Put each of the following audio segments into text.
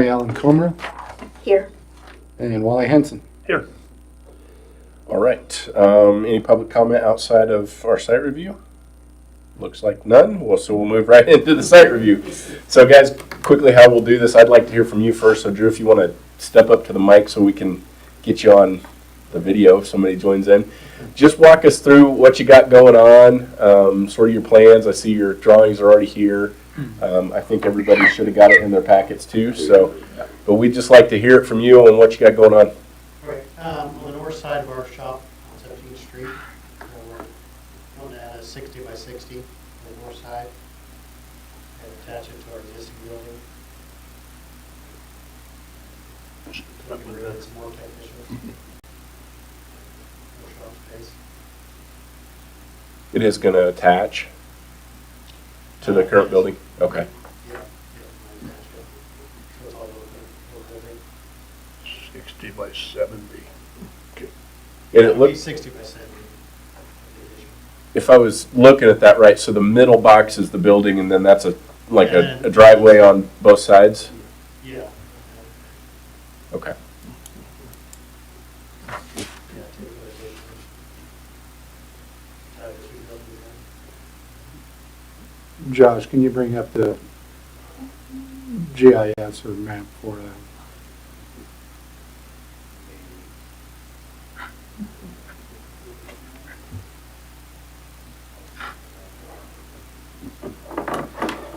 Mary Ellen Comer, Here. and Wally Henson. Here. All right. Any public comment outside of our site review? Looks like none. Well, so we'll move right into the site review. So, guys, quickly how we'll do this, I'd like to hear from you first. So, Drew, if you want to step up to the mic so we can get you on the video if somebody joins in. Just walk us through what you got going on, sort of your plans. I see your drawings are already here. I think everybody should have got it in their packets too. So, but we'd just like to hear it from you and what you got going on. Right. On the north side of our shop on 17th Street, we're going to add a 60 by 60 on the north side and attach it to our existing building. So we can bring in some more technicians. More shop space. It is going to attach to the current building? Okay. Yeah. So it's all local building. 60 by 70. And it It'll be looks, 60 by 70. if I was looking at that right, so the middle box is the building and then that's like And a driveway on both sides? Yeah. Okay. Yeah, two additions. Two buildings in. Josh, can you bring up the GIS or map for that?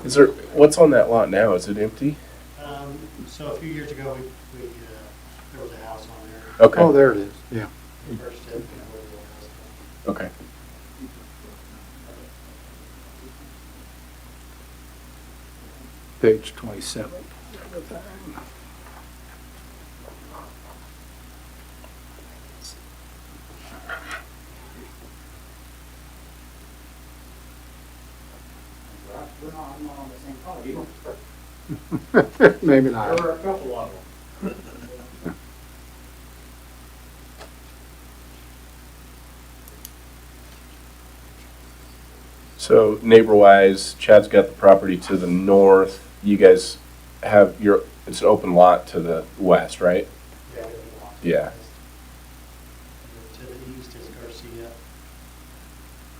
Is there, what's on that lot now? Is it empty? So a few years ago, there was a house on there. Okay. Oh, there it is, yeah. First step, where the old house was. Okay. Page 27. We're not, I'm not on the same call. Maybe There not. were a couple of them. So neighbor-wise, Chad's got the property to the north. You guys have it's an open lot to the west, right? Yeah. we have a lot. Yeah. And to the east is Garcia.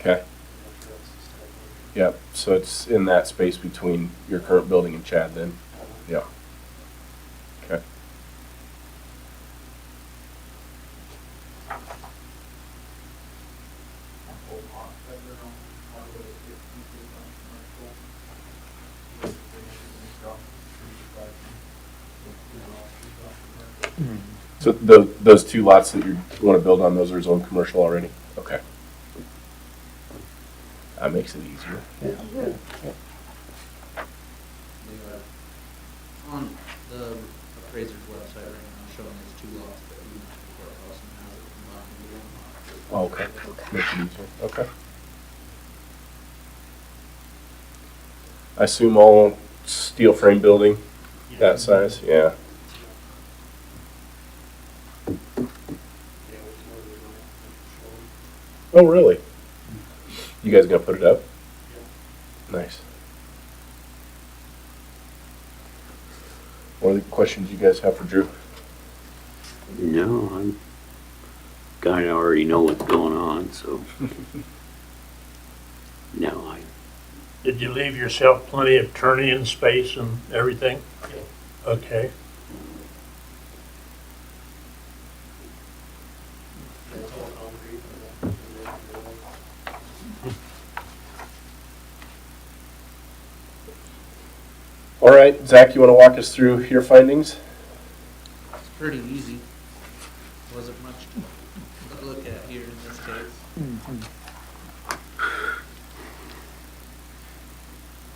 Okay. And after us is Stedman. Yep. So it's in that space between your current building and Chad then? Yeah. Okay. So those two lots that you want to build on, those are zoned commercial already? Okay. That makes it easier. On the appraiser's website right now, showing there's two lots, but even at the courthouse and has it combined into one lot. Oh, okay. Makes it easier. Okay. I assume all steel frame building, Yeah. that size? Yeah. Yeah, which is where we want to show them. Oh, really? You guys gonna put it up? Yeah. Nice. What are the questions you guys have for Drew? No, I'm kind of already know what's going on, so. No, Did you leave yourself plenty of turn-in space and everything? Yeah. Okay. It's all concrete. And then, All right, Zach, you wanna walk us through your findings? It's pretty easy. Wasn't much to look at here in this case.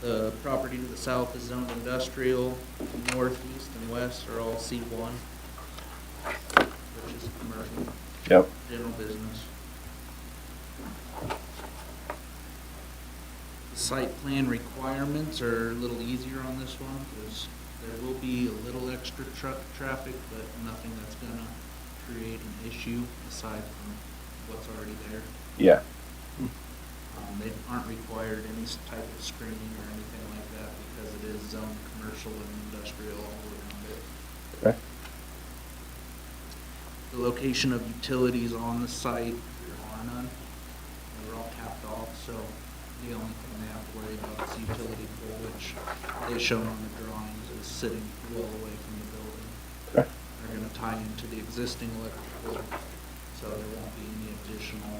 The property to the south is zoned industrial, north, east, and west are all C1, which is commercial, Yep. general business. The site plan requirements are a little easier on this one, because there will be a little extra truck traffic, but nothing that's gonna create an issue aside from what's already there. Yeah. They aren't required any type of screening or anything like that because it is zoned commercial and industrial all around it. location of utilities on the site, there are none. They're all capped off, so the only thing they have to worry about is the utility pole, which they shown on the drawings is sitting well away from the building. Okay. They're gonna tie into the existing electrical, so there won't be any additional.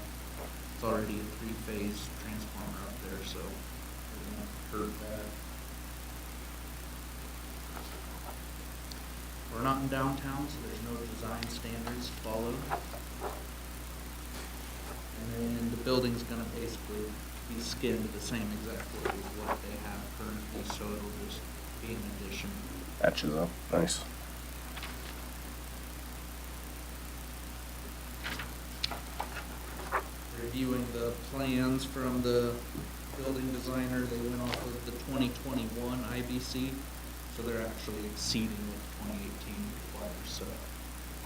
It's already a three-phase transformer up there, so it won't hurt that. We're not in downtown, so there's no design standards followed. And then the building's gonna basically be skinned the same exact way as what they have currently, so it'll just be an addition. Matches up. Nice. Reviewing the plans from the building designer, they went off of the 2021 IBC, so they're actually exceeding what 2018 requires, so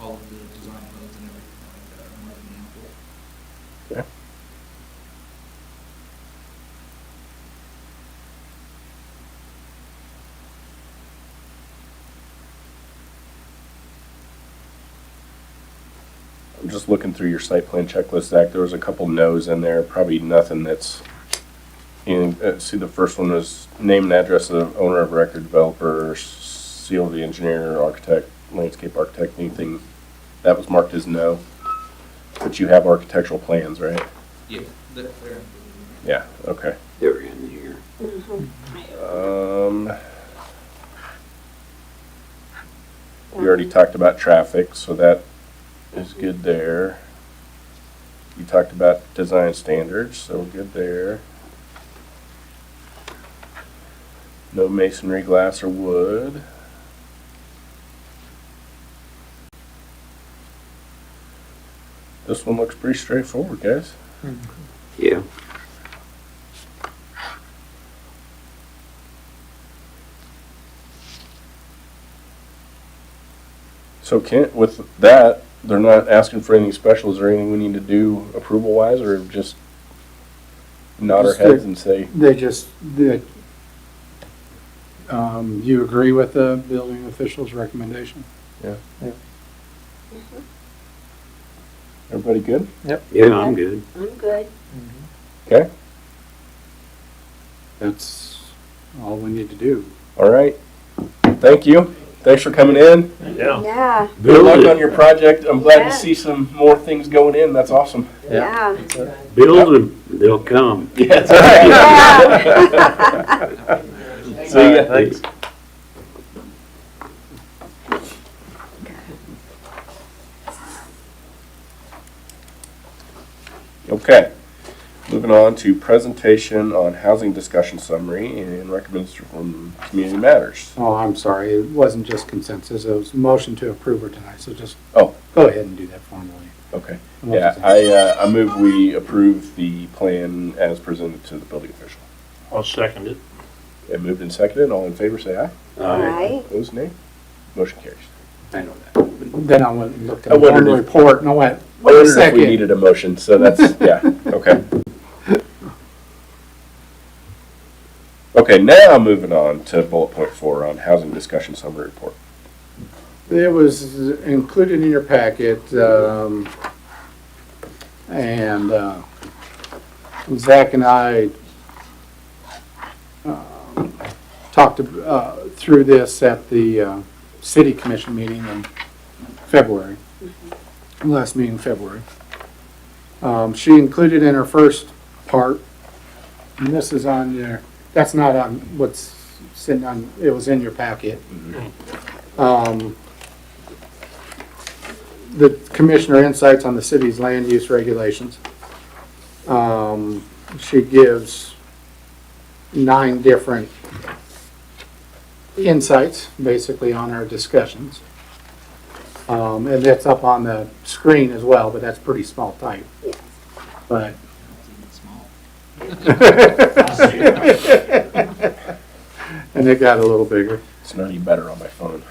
all of the design codes and everything like that are more than ample. Okay. I'm just looking through your site plan checklist, Zach. There was a couple no's in there, probably nothing that's in, see, the first one was name and address of owner of record, developer, seal of the engineer, architect, landscape architect, anything that was marked as no. But you have architectural plans, right? Yeah, they're included. Yeah, okay. They're in here. We already talked about traffic, so that is good there. You talked about design standards, so good there. No masonry, glass, or wood. This one looks pretty straightforward, guys. Yeah. So Kent, with that, they're not asking for anything special. Is there anything we need to do approval-wise, or just nod our Just heads and say, you agree with the building official's recommendation? everybody good? Yeah, I'm good. I'm good. Okay, That's all we need to do. all right. Thank you. Thanks for coming in. Yeah. Yeah, Good luck Build on it. your project. I'm glad Yeah. to see some more things going in. That's awesome. yeah. Build them, they'll come. Yeah, that's right. Yeah. See ya. Thanks. Okay, moving on to presentation on housing discussion summary and recommendation from community matters. Oh, I'm sorry, it wasn't just consensus, it was motion to approve or deny, so just Oh. go ahead and do that formally. Okay, yeah, I move we approve the plan as presented to the building official. I'll second it. And moved and seconded, all in favor say aye. All right. Opposed, nay. Motion carries. I know that. Then I went and looked at I the wondered formal if- report and I went, I wait a wondered if we second. needed a motion, so that's, yeah, okay. Okay, now moving on to bullet point 4 on housing discussion summary report. It was included in your packet, and Zach and I talked through this at the city commission meeting in February, last meeting in February. She included in her first part, and this is on your, that's not on what's sitting on, it was in your packet. The commissioner insights on the city's land use regulations. She gives 9 different insights, basically, on our discussions. And that's up on the screen as well, but that's pretty small type. But It's small. and it got a little bigger. It's not any better on my phone.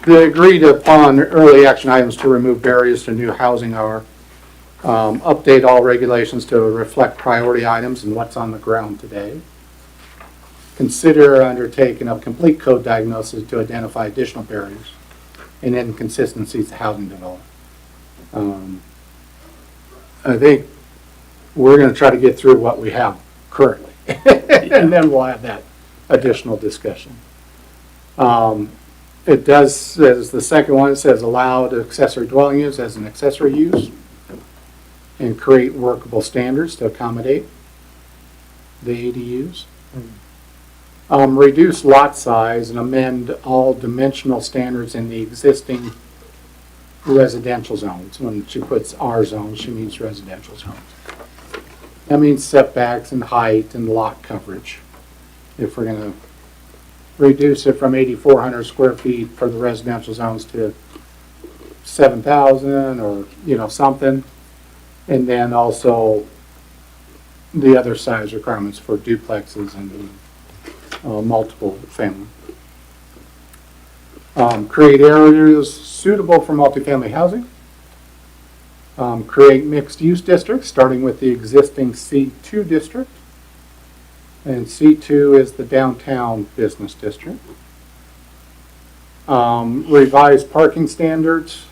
The agreed upon early action items to remove barriers to new housing are update all regulations to reflect priority items and what's on the ground today. consider undertaking a complete code diagnosis to identify additional barriers and inconsistencies to housing development. I think we're gonna try to get through what we have currently, and then we'll have that additional discussion. It does, says, the second one, it says allowed accessory dwelling use as an accessory use and create workable standards to accommodate the ADUs. Reduce lot size and amend all dimensional standards in the existing residential zones. When she puts R zones, she means residential zones. That means setbacks and height and lot coverage. If we're gonna reduce it from 8,400 square feet for the residential zones to 7,000 or, something. And then also the other size requirements for duplexes and multiple family. Create areas suitable for multifamily housing. Create mixed-use districts, starting with the existing C2 district. And C2 is the downtown business district. Revise parking standards.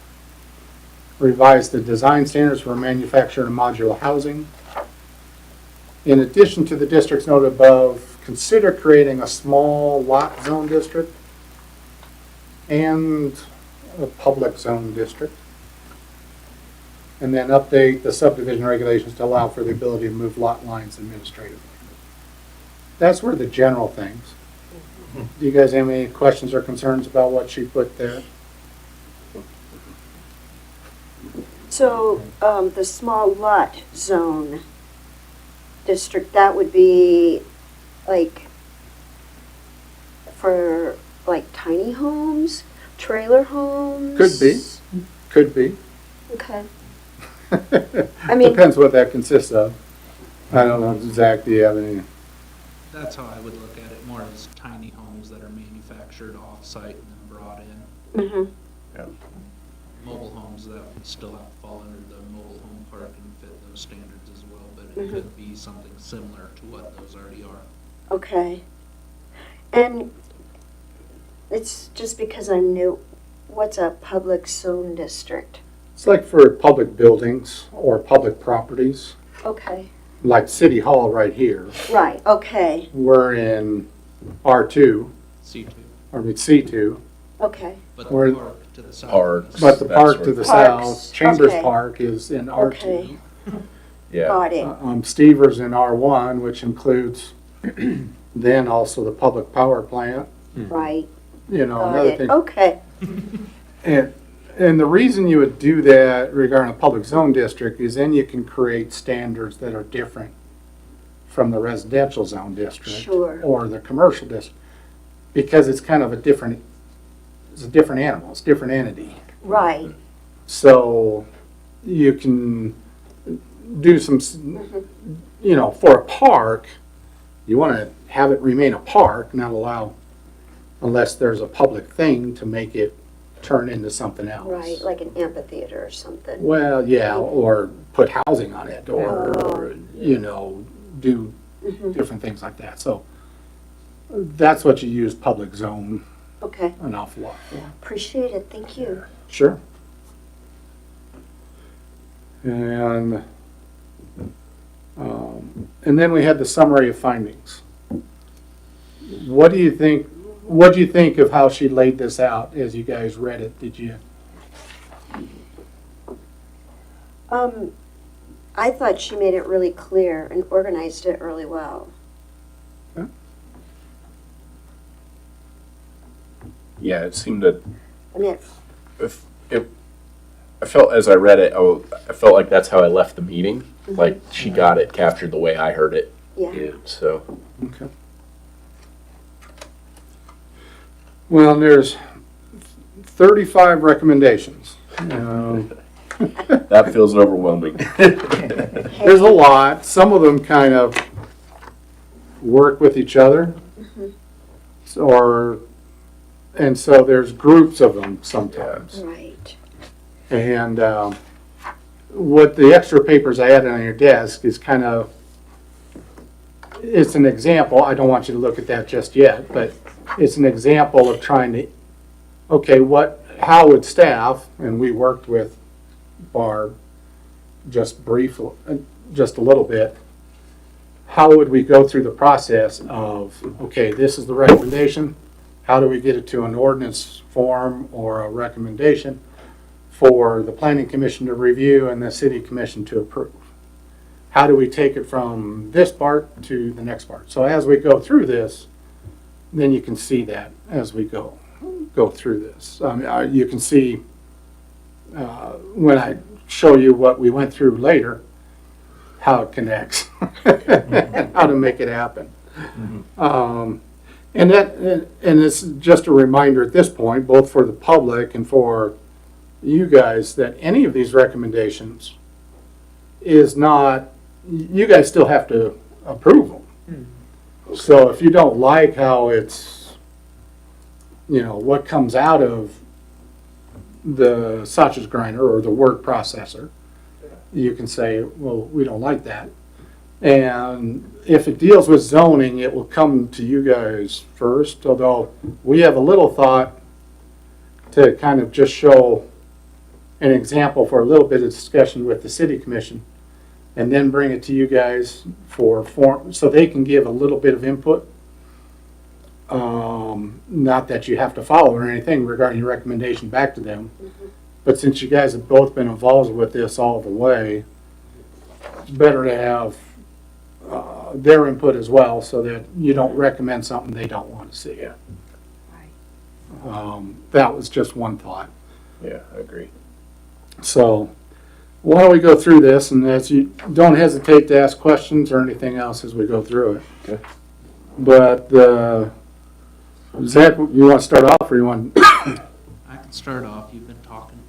Revise the design standards for manufactured and modular housing. In addition to the districts noted above, consider creating a small lot zone district and a public zone district. And then update the subdivision regulations to allow for the ability to move lot lines administratively. That's where the general things. Do you guys have any questions or concerns about what she put there? So, the small lot zone district, that would be like for like tiny homes, trailer homes? Could be. Okay. I mean- Depends what that consists of. I don't know, Zach, do you have any? That's how I would look at it, more as tiny homes that are manufactured off-site and then brought in. Mm-hmm. Mobile homes that would still have to fall under the mobile home park and fit those standards as well, but it could be something similar to what those already are. Okay. And it's just because I'm new, what's a public zone district? It's like for public buildings or public properties, Okay, like City Hall right here. right, okay, We're in R2, C2, C2, okay, but Or- the park to the south. Parks. but the That park sort to of the thing. Parks, south, Chambers okay. Park is in R2. okay, Yeah. got it, Stevers in R1, which includes then also the public power plant, right, got another it, thing. okay, And the reason you would do that regarding a public zone district is then you can create standards that are different from the residential zone district. Sure. Or the commercial district, because it's kind of a different animal, it's a different entity. right, So you can do some, for a park, you want to have it remain a park, not allow, unless there's a public thing to make it turn into something else. right, like an amphitheater or something. Well, yeah, or put housing on it, or, do different things like that. So that's what you use public zone Okay, an awful lot for. appreciate it, thank you. Sure. And then we had the summary of findings. What do you think of how she laid this out as you guys read it? Did you? I thought she made it really clear and organized it really well. Yeah, it seemed to. I mean, I felt as I read it, I felt like that's how I left the meeting. Like she got it captured the way I heard it. yeah, So Okay. Well, there's 35 recommendations. that feels overwhelming. There's a lot. Some of them kind of work with each other. And so there's groups of them sometimes. right, And what the extra papers I added on your desk is kind of it's an example, I don't want you to look at that just yet, but it's an example of trying to, okay, how would staff, and we worked with Barb just briefly, just a little bit, how would we go through the process of, okay, this is the recommendation, how do we get it to an ordinance form or a recommendation for the planning commission to review and the city commission to approve? How do we take it from this part to the next part? So as we go through this, then you can see that as we go through this. You can see when I show you what we went through later, how it connects, how to make it happen. And it's just a reminder at this point, both for the public and for you guys, that any of these recommendations is not, you guys still have to approve them. So if you don't like how it's, what comes out of the sausage grinder or the word processor, you can say, well, we don't like that. And if it deals with zoning, it will come to you guys first, although we have a little thought to kind of just show an example for a little bit of discussion with the city commission, and then bring it to you guys for form, so they can give a little bit of input. Not that you have to follow or anything regarding your recommendation back to them, but since you guys have both been involved with this all the way, it's better to have their input as well, so that you don't recommend something they don't want to see. Yeah. That was just one thought. Yeah, I agree. So why don't we go through this, and as you don't hesitate to ask questions or anything else as we go through it. Okay. But Zach, you want to start off, or you want? I can start off, you've been talking.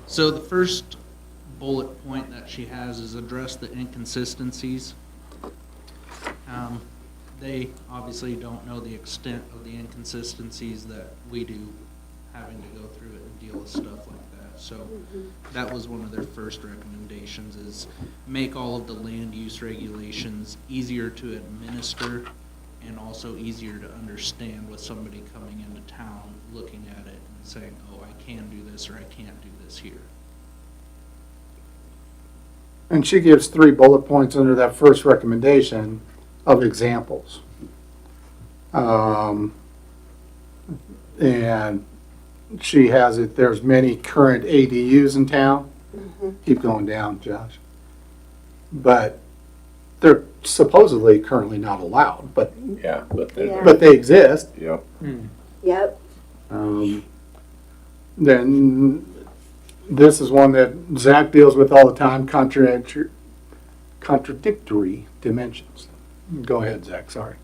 So the first bullet point that she has is address the inconsistencies. They obviously don't know the extent of the inconsistencies that we do, having to go through it and deal with stuff like that. So that was one of their first recommendations, is make all of the land use regulations easier to administer and also easier to understand with somebody coming into town, looking at it and saying, oh, I can do this or I can't do this here. And she gives 3 bullet points under that first recommendation of examples. And she has it, there's many current ADUs in town. Keep going down, Josh. But they're supposedly currently not allowed, but Yeah, Yeah. but they exist. Yep. Yep. Then this is one that Zach deals with all the time, contradictory dimensions. Go ahead, Zach, sorry.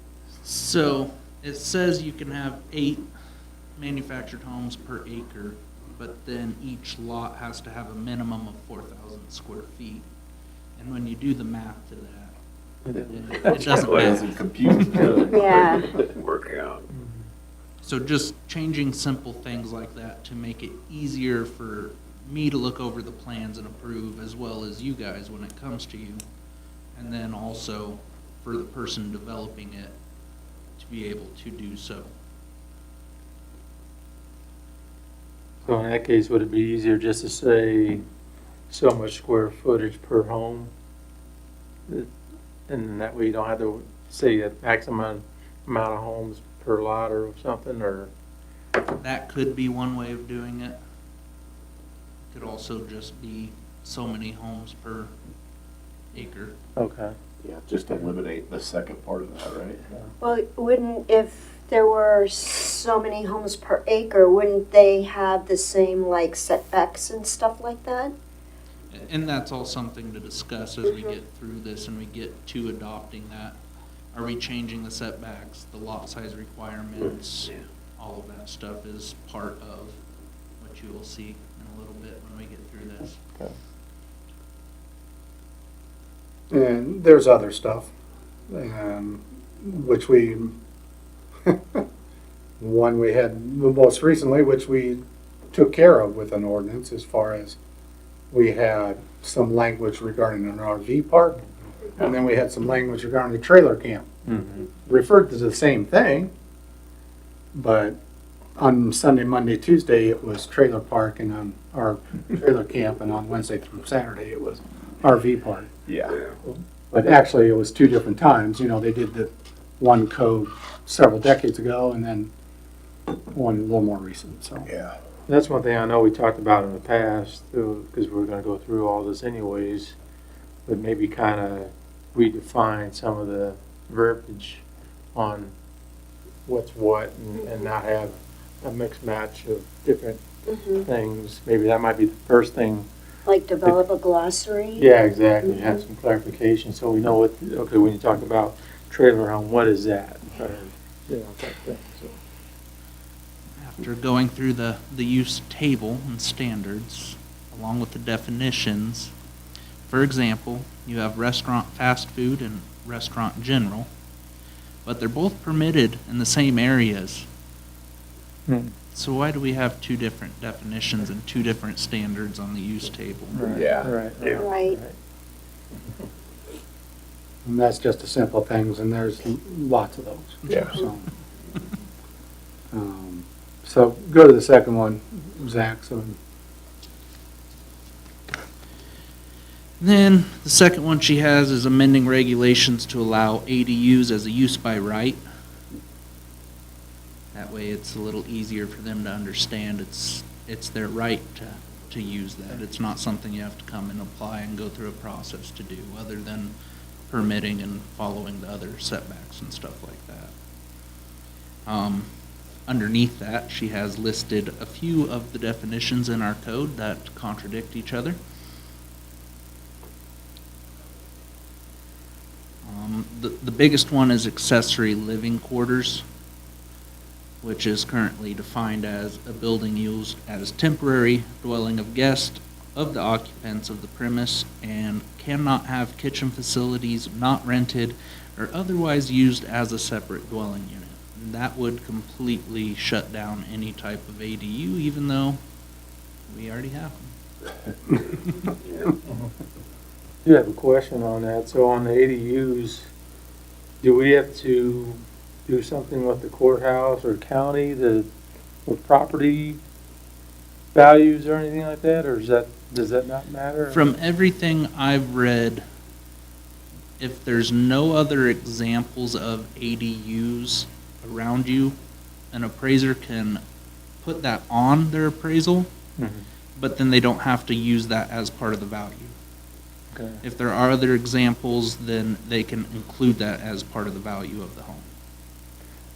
So it says you can have 8 manufactured homes per acre, but then each lot has to have a minimum of 4,000 square feet. And when you do the math to that, it doesn't math. compute. Yeah. Work out. So just changing simple things like that to make it easier for me to look over the plans and approve, as well as you guys when it comes to you. And then also for the person developing it to be able to do so. So in that case, would it be easier just to say so much square footage per home? And that way you don't have to say a maximum amount of homes per lot or something, or? That could be one way of doing it. Could also just be so many homes per acre. Okay. Yeah, just eliminate the second part of that, right? Well, wouldn't, if there were so many homes per acre, wouldn't they have the same like setbacks and stuff like that? And that's all something to discuss as we get through this and we get to adopting that. Are we changing the setbacks, the lot size requirements? All of that stuff is part of what you will see in a little bit when we get through this. And there's other stuff, which we, one we had most recently, which we took care of with an ordinance, as far as we had some language regarding an RV park. And then we had some language regarding the trailer camp. Mm-hmm. Referred to the same thing, but on Sunday, Monday, Tuesday, it was trailer park and on, or trailer camp, and on Wednesday through Saturday, it was RV park. Yeah. But actually, it was two different times, you know, they did the one code several decades ago, and then one a little more recent, so. Yeah. That's one thing I know we talked about in the past, because we're gonna go through all this anyways, but maybe kind of redefine some of the verbiage on what's what and not have a mixed match of different Mhm. things. Maybe that might be the first thing. Like develop a glossary? Yeah, exactly. Have some clarification so we know what, okay, when you talk about trailer home, what is that? Or, you know, type thing, so. After going through the use table and standards, along with the definitions, for example, you have restaurant fast food and restaurant general, but they're both permitted in the same areas. So why do we have two different definitions and two different standards on the use table? Yeah. Right. Right. And that's just the simple things, and there's lots of those. Yeah. So, so go to the second one, Zach, so. Then the second one she has is amending regulations to allow ADUs as a use by right. That way it's a little easier for them to understand it's their right to use that. It's not something you have to come and apply and go through a process to do, other than permitting and following the other setbacks and stuff like that. Underneath that, she has listed a few of the definitions in our code that contradict each other. The biggest one is accessory living quarters, which is currently defined as a building used as temporary dwelling of guests of the occupants of the premise and cannot have kitchen facilities not rented or otherwise used as a separate dwelling unit. And that would completely shut down any type of ADU, even though we already have them. You have a question on that. So on the ADUs, do we have to do something with the courthouse or county with property values or anything like that? Or does that not matter? From everything I've read, if there's no other examples of ADUs around you, an appraiser can put that on their appraisal, Mhm. but then they don't have to use that as part of the value. Okay. If there are other examples, then they can include that as part of the value of the home.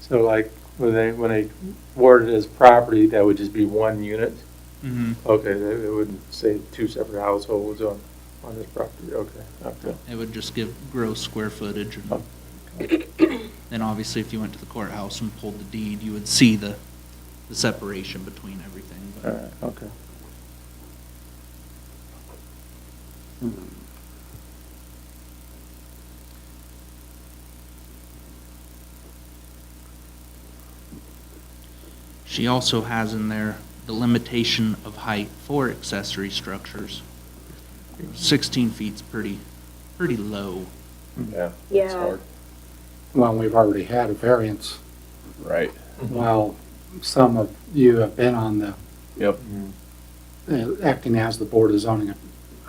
So like when they word it as property, that would just be one unit? Mm-hmm. Okay, they wouldn't say two separate households on this property. Okay. It would just give gross square footage. And then obviously if you went to the courthouse and pulled the deed, you would see the separation between everything. All But right, okay. she also has in there the limitation of height for accessory structures. 16 feet's pretty low. Yeah. Yeah. It's hard. Well, we've already had a variance. Right. Well, some of you have been on the, Yep. acting as the Board of Zoning,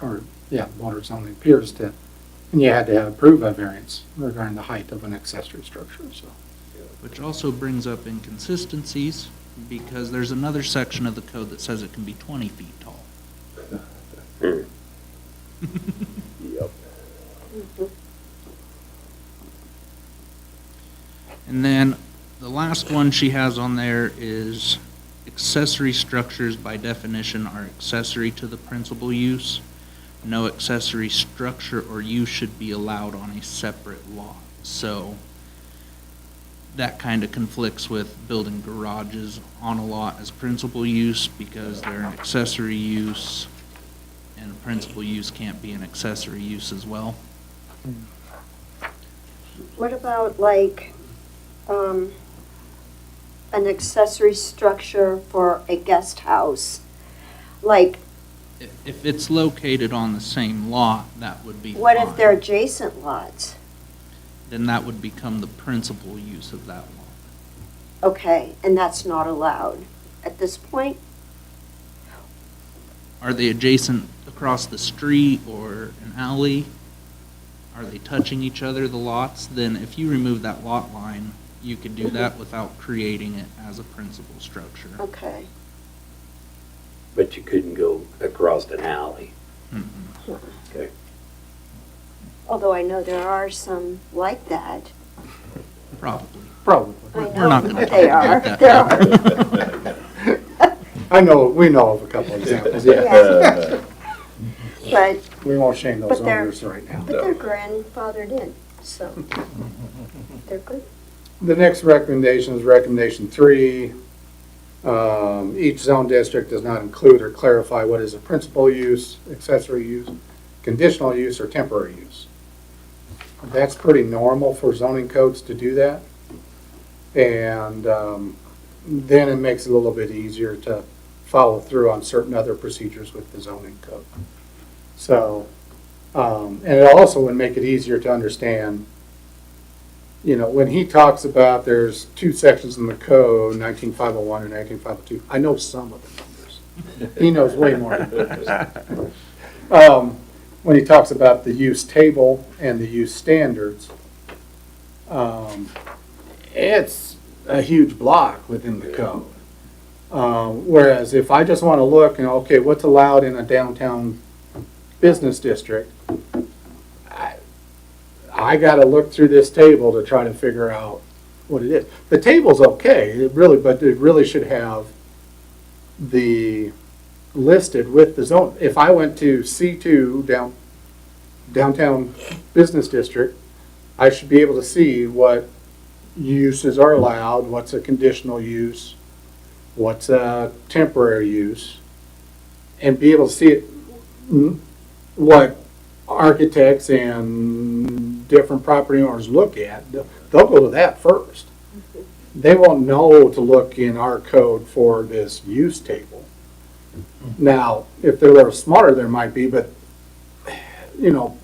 or, yeah, Board of Zoning appears to, and you had to approve a variance regarding the height of an accessory structure, so. Which also brings up inconsistencies, because there's another section of the code that says it can be 20 feet tall. Yep. And then the last one she has on there is accessory structures by definition are accessory to the principal use. No accessory structure or use should be allowed on a separate lot. So that kind of conflicts with building garages on a lot as principal use, because they're an accessory use, and principal use can't be an accessory use as well. What about like, an accessory structure for a guest house? Like, If it's located on the same lot, that would be What if fine. they're adjacent lots? Then that would become the principal use of that lot. Okay, and that's not allowed at this point? Are they adjacent across the street or an alley? Are they touching each other, the lots? Then if you remove that lot line, you could do that without creating it as a principal structure. Okay. But you couldn't go across an alley. Mhm. Okay. Although I know there are some like that. Probably. Probably. I We're not know gonna they talk are. about There are. I know, we know of a couple examples, yeah. Yeah. But, We won't shame those But they're- owners right now. but they're grandfathered in, so they're good. The next recommendation is recommendation 3. Each zone district does not include or clarify what is a principal use, accessory use, conditional use, or temporary use. That's pretty normal for zoning codes to do that. And then it makes it a little bit easier to follow through on certain other procedures with the zoning code. So, and it also would make it easier to understand, you know, when he talks about there's 2 sections in the code, 19501 and 19502, I know some of the numbers. He knows way more than others. When he talks about the use table and the use standards, it's a huge block within the code. Whereas if I just want to look and, okay, what's allowed in a downtown business district, I got to look through this table to try to figure out what it is. The table's okay, but it really should have the listed with the zone. If I went to C2 downtown business district, I should be able to see what uses are allowed, what's a conditional use, what's a temporary use, and be able to see what architects and different property owners look at. They'll go to that first. They won't know to look in our code for this use table. Now, if they're a little smarter, there might be, but, you know,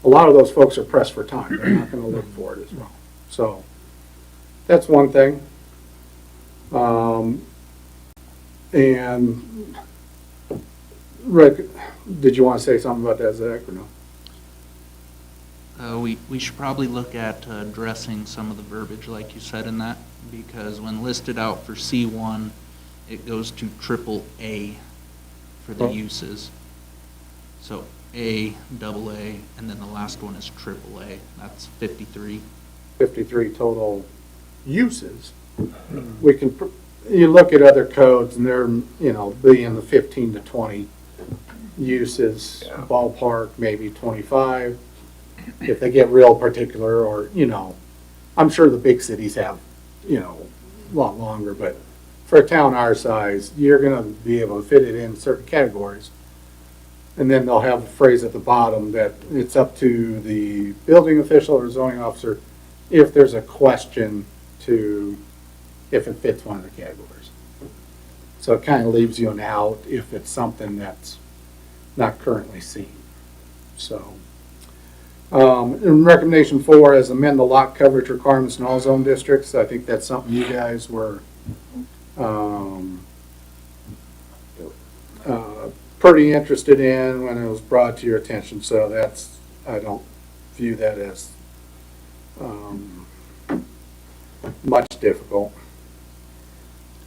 a lot of those folks are pressed for time. They're not going to look for it as well. So that's one thing. And Rick, did you want to say something about that, Zach, or no? We should probably look at addressing some of the verbiage, like you said in that, because when listed out for C1, it goes to AAA for the Oh. uses. So A, double A, and then the last one is AAA. That's 53. 53 total uses. We can, you look at other codes and they're, you know, be in the 15 to 20 uses, ballpark, maybe 25. If they get real particular, or, you know, I'm sure the big cities have, you know, a lot longer, but for a town our size, you're going to be able to fit it in certain categories. And then they'll have a phrase at the bottom that it's up to the building official or zoning officer if there's a question to, if it fits one of the categories. So it kind of leaves you an out if it's something that's not currently seen. So, in recommendation 4 is amend the lot coverage requirements in all zone districts. I think that's something you guys were pretty interested in when it was brought to your attention. So that's, I don't view that as much difficult.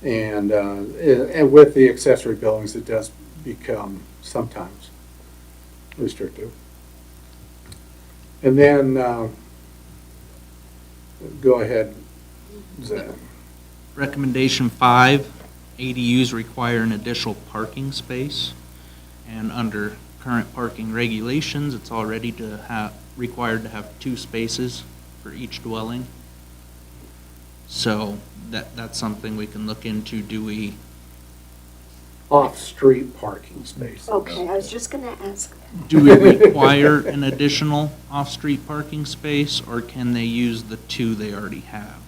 And with the accessory buildings, it does become sometimes restrictive. And then, go ahead, Zach. Recommendation 5, ADUs require an additional parking space. And under current parking regulations, it's already required to have 2 spaces for each dwelling. So that's something we can look into. Do we, Off-street parking space. Okay, I was just gonna ask. do we require an additional off-street parking space, or can they use the 2 they already have?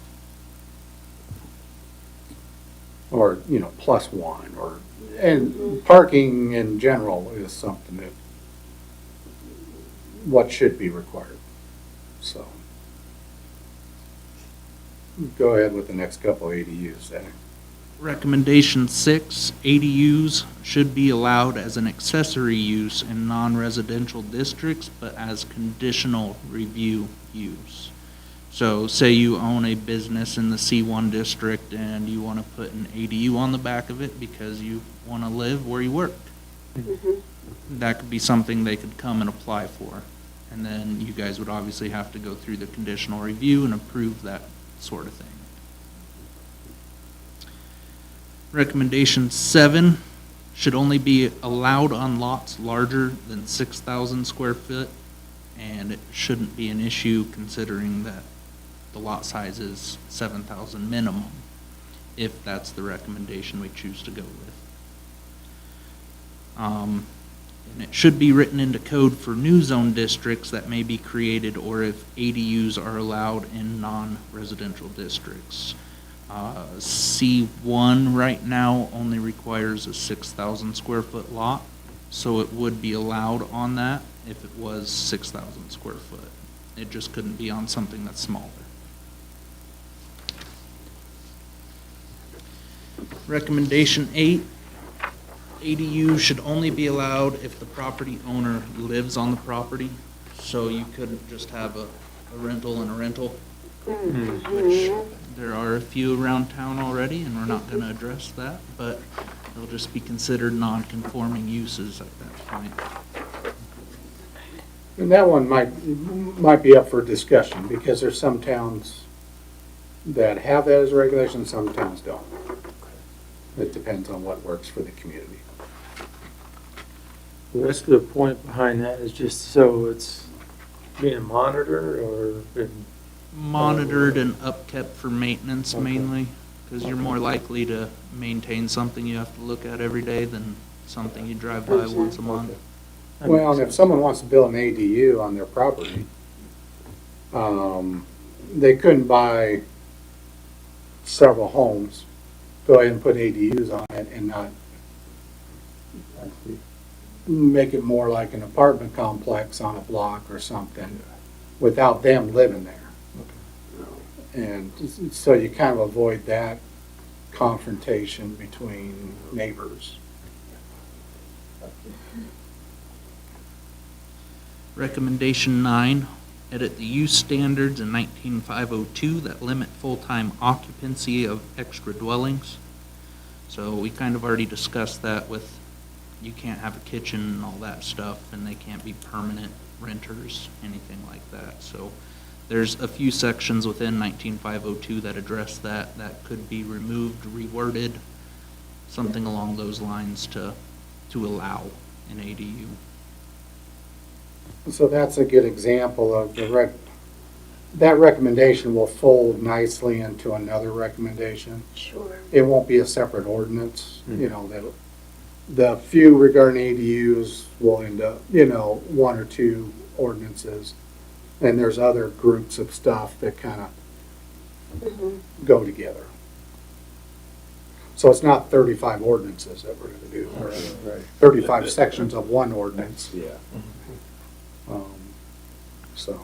Or, you know, +1, or And parking in general is something that, what should be required, so. Go ahead with the next couple ADUs then. Recommendation 6, ADUs should be allowed as an accessory use in non-residential districts, but as conditional review use. So say you own a business in the C1 district and you want to put an ADU on the back of it because you want to live where you work. That could be something they could come and apply for. And then you guys would obviously have to go through the conditional review and approve that sort of thing. Recommendation 7 should only be allowed on lots larger than 6,000 square foot, and it shouldn't be an issue considering that the lot size is 7,000 minimum, if that's the recommendation we choose to go with. And it should be written into code for new zone districts that may be created or if ADUs are allowed in non-residential districts. C1 right now only requires a 6,000 square foot lot, so it would be allowed on that if it was 6,000 square foot. It just couldn't be on something that's smaller. Recommendation 8, ADU should only be allowed if the property owner lives on the property. So you couldn't just have a rental and a rental, which there are a few around town already, and we're not going to address that, but they'll just be considered non-conforming uses at that point. And that one might be up for discussion, because there's some towns that have that as a regulation, some towns don't. It depends on what works for the community. What's the point behind that? Is just so it's being monitored or been Monitored and upkept for maintenance Okay. mainly, because you're more likely to maintain something you have to look at every day than something you drive by once a month. Well, and if someone wants to build an ADU on their property, they couldn't buy several homes, go ahead and put ADUs on it and not make it more like an apartment complex on a block or something without them living there. And so you kind of avoid that confrontation between neighbors. Recommendation 9, edit the use standards in 19502 that limit full-time occupancy of extra dwellings. So we kind of already discussed that with, you can't have a kitchen and all that stuff, and they can't be permanent renters, anything like that. So there's a few sections within 19502 that address that could be removed, reworded, something along those lines to allow an ADU. So that's a good example of that recommendation will fold nicely into another recommendation. Sure. It won't be a separate ordinance, the few regarding ADUs will end up, one or two ordinances. And there's other groups of stuff that kind of go together. So it's not 35 ordinances that we're going to do, or 35 sections of one ordinance. Yeah. So,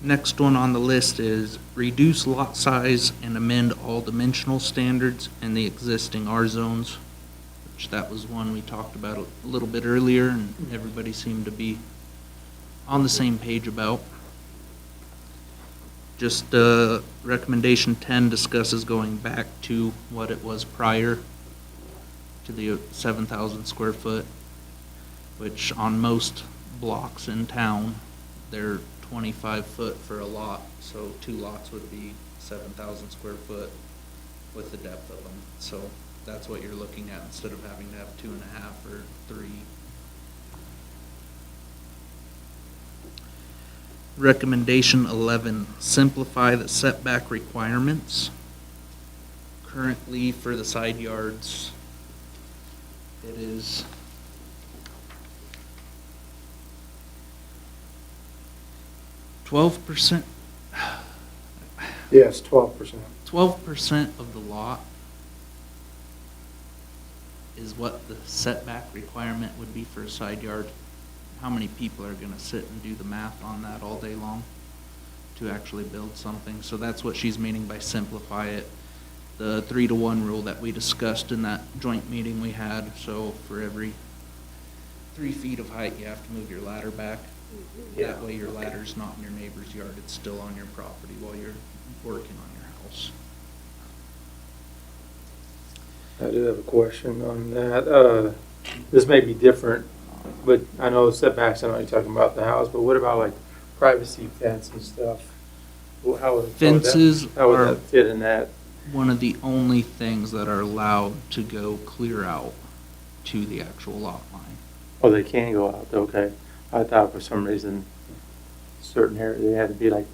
Next one on the list is reduce lot size and amend all dimensional standards in the existing R zones, which that was one we talked about a little bit earlier, and everybody seemed to be on the same page about. Just recommendation 10 discusses going back to what it was prior to the 7,000 square foot, which on most blocks in town, they're 25 foot for a lot, so 2 lots would be 7,000 square foot with the depth of them. So that's what you're looking at instead of having to have 2.5 or 3. Recommendation 11, simplify the setback requirements. Currently for the side yards, it is 12%. yes, 12%. 12% of the lot is what the setback requirement would be for a side yard. How many people are gonna sit and do the math on that all day long to actually build something? So that's what she's meaning by simplify it. The 3-to-1 rule that we discussed in that joint meeting we had, so for every 3 feet of height, you have to move your ladder back. That way your ladder's not in your neighbor's yard, it's still on your property while you're working on your house. I do have a question on that. This may be different, but I know setbacks, I know you're talking about the house, but what about like privacy fence and stuff? Well, Fences how would are that fit in that? one of the only things that are allowed to go clear out to the actual lot line. Oh, they can go out, okay. I thought for some reason, certain area, they had to be like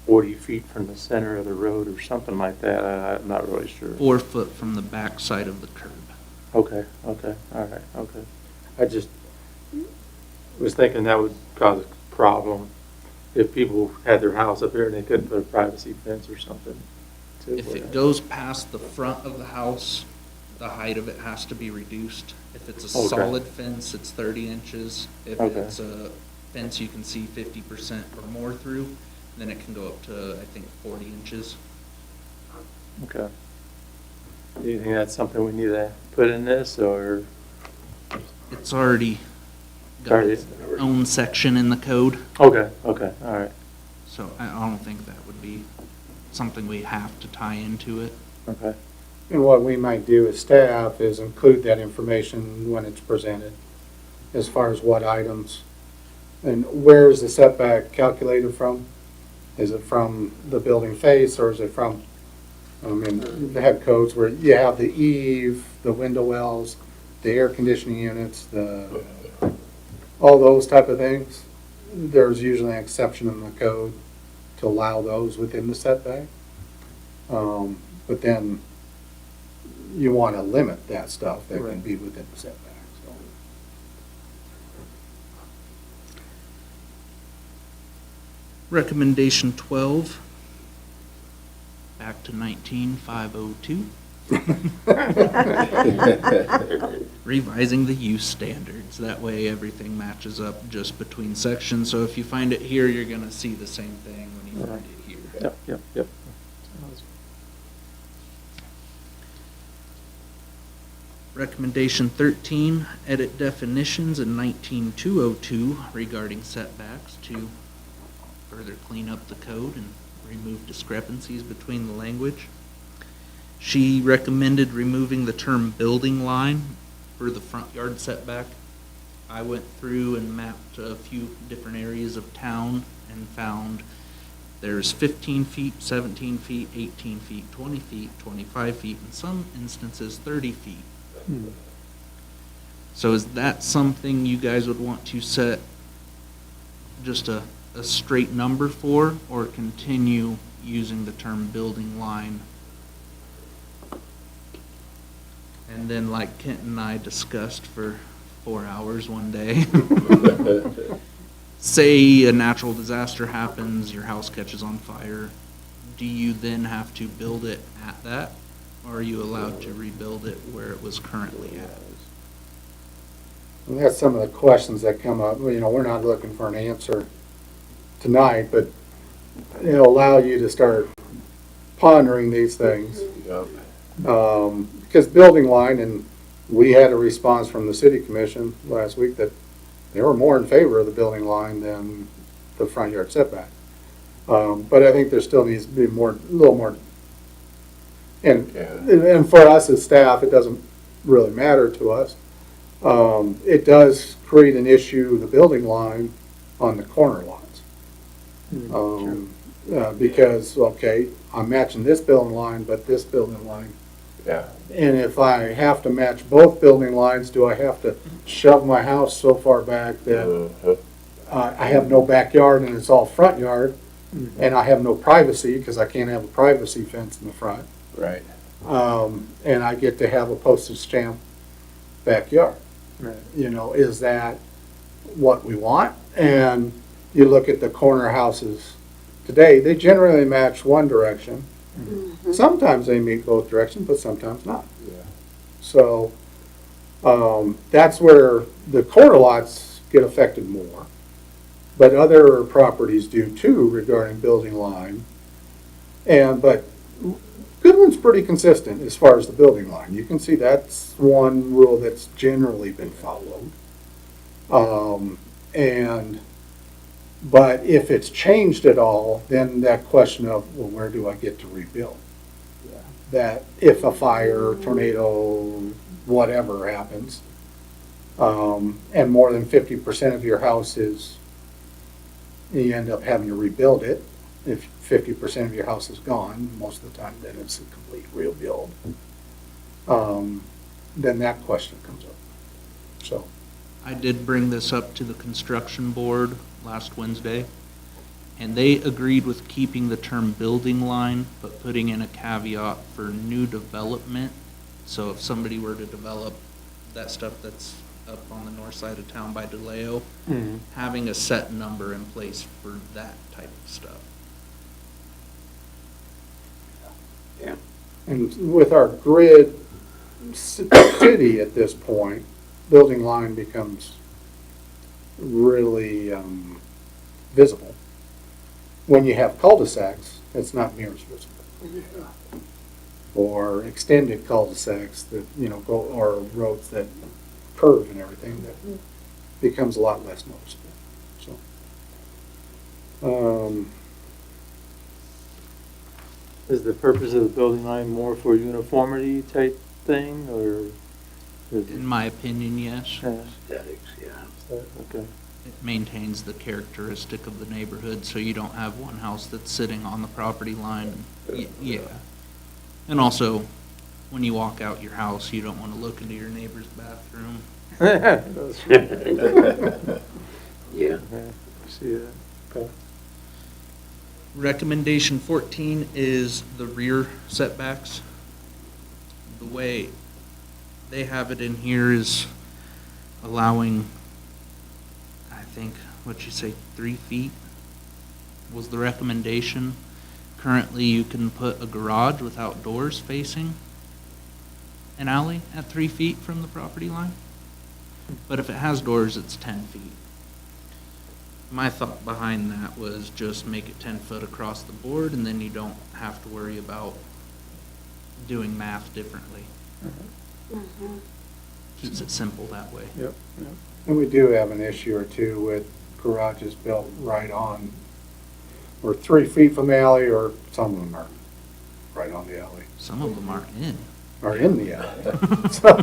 40 feet from the center of the road or something like that. I'm not really sure. 4 foot from the back side of the curb. Okay, okay, all right, okay. I just was thinking that would cause a problem if people had their house up here and they couldn't put a privacy fence or something. to If where- it goes past the front of the house, the height of it has to be reduced. If it's a Okay. solid fence, it's 30 inches. If Okay. it's a fence you can see 50% or more through, then it can go up to, I think, 40 inches. Okay. Do you think that's something we need to put in this, or? It's already got Already- its own section in the code, Okay, okay, all right, so I don't think that would be something we have to tie into it. okay. And what we might do as staff is include that information when it's presented, as far as what items. And where is the setback calculated from? Is it from the building face, or is it from, I mean, they have codes where you have the eave, the window wells, the air conditioning units, all those type of things. There's usually an exception in the code to allow those within the setback. But then you want to limit that stuff that can Right. be within the setback, so. Recommendation 12, back to 19502. Revising the use standards. That way everything matches up just between sections. So if you find it here, you're going to see the same thing when you find it here. Yep, yep, yep. Recommendation 13, edit definitions in 19202 regarding setbacks to further clean up the code and remove discrepancies between the language. She recommended removing the term building line for the front yard setback. I went through and mapped a few different areas of town and found there's 15 feet, 17 feet, 18 feet, 20 feet, 25 feet, in some instances 30 feet. So is that something you guys would want to set just a straight number for, or continue using the term building line? And then, like Kent and I discussed for 4 hours one day, say a natural disaster happens, your house catches on fire, do you then have to build it at that? Or are you allowed to rebuild it where it was currently at? And that's some of the questions that come up. You know, we're not looking for an answer tonight, but it'll allow you to start pondering these things. Yep. Because building line, and we had a response from the city commission last week that they were more in favor of the building line than the front yard setback. But I think there still needs to be a little more. And, Yeah. and for us as staff, it doesn't really matter to us. It does create an issue, the building line on the corner lots. Because, okay, I'm matching this building line, but this building line. Yeah. And if I have to match both building lines, do I have to shove my house so far back that I have no backyard and it's all front yard? And I have no privacy because I can't have a privacy fence in the front. Right. And I get to have a postage stamp backyard. Right. You know, is that what we want? And you look at the corner houses today, they generally match one direction. Sometimes they meet both directions, but sometimes not. Yeah. So, that's where the corner lots get affected more. But other properties do too regarding building line. But Goodwin's pretty consistent as far as the building line. You can see that's one rule that's generally been followed. But if it's changed at all, then that question of, well, where do I get to rebuild? That if a fire, tornado, whatever happens, and more than 50% of your house is, you end up having to rebuild it. If 50% of your house is gone, most of the time, then it's a complete rebuild. Then that question comes up. So, I did bring this up to the construction board last Wednesday, and they agreed with keeping the term building line, but putting in a caveat for new development. So if somebody were to develop that stuff that's up on the north side of town by DeLeo, having a set number in place for that type of stuff. and with our grid city at this point, building line becomes really visible. When you have cul-de-sacs, it's not near as visible. Or extended cul-de-sacs that, go, or roads that curve and everything, that becomes a lot less noticeable. So, Is the purpose of the building line more for uniformity type thing, or? In my opinion, yes. Aesthetics, yeah. Okay. It maintains the characteristic of the neighborhood, so you don't have one house that's sitting on the property line. Yeah. And also, when you walk out your house, you don't want to look into your neighbor's bathroom. Yeah. See that, okay. Recommendation 14 is the rear setbacks. The way they have it in here is allowing, I think, what'd you say, 3 feet was the recommendation. Currently, you can put a garage without doors facing an alley at 3 feet from the property line. But if it has doors, it's 10 feet. My thought behind that was just make it 10 foot across the board, and then you don't have to worry about doing math differently. Keeps it simple that way. Yep. And we do have an issue or two with garages built right on, or 3 feet from the alley, or some of them are right on the alley, Some of them aren't in. or in the alley. So,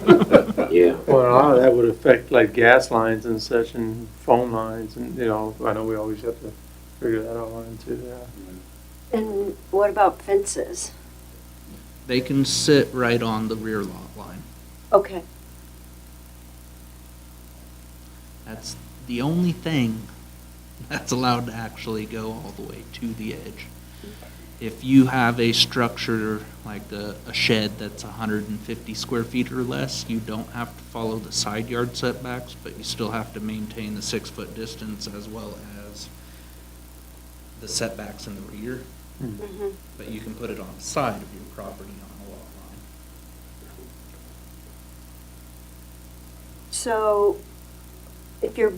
Yeah. Well, a lot of that would affect like gas lines and such, and phone lines, and, I know we always have to figure that all into, yeah. And what about fences? They can sit right on the rear lot line. Okay. That's the only thing that's allowed to actually go all the way to the edge. If you have a structure like a shed that's 150 square feet or less, you don't have to follow the side yard setbacks, but you still have to maintain the 6 foot distance as well as the setbacks in the rear. But you can put it on the side of your property on a lot line. So if you're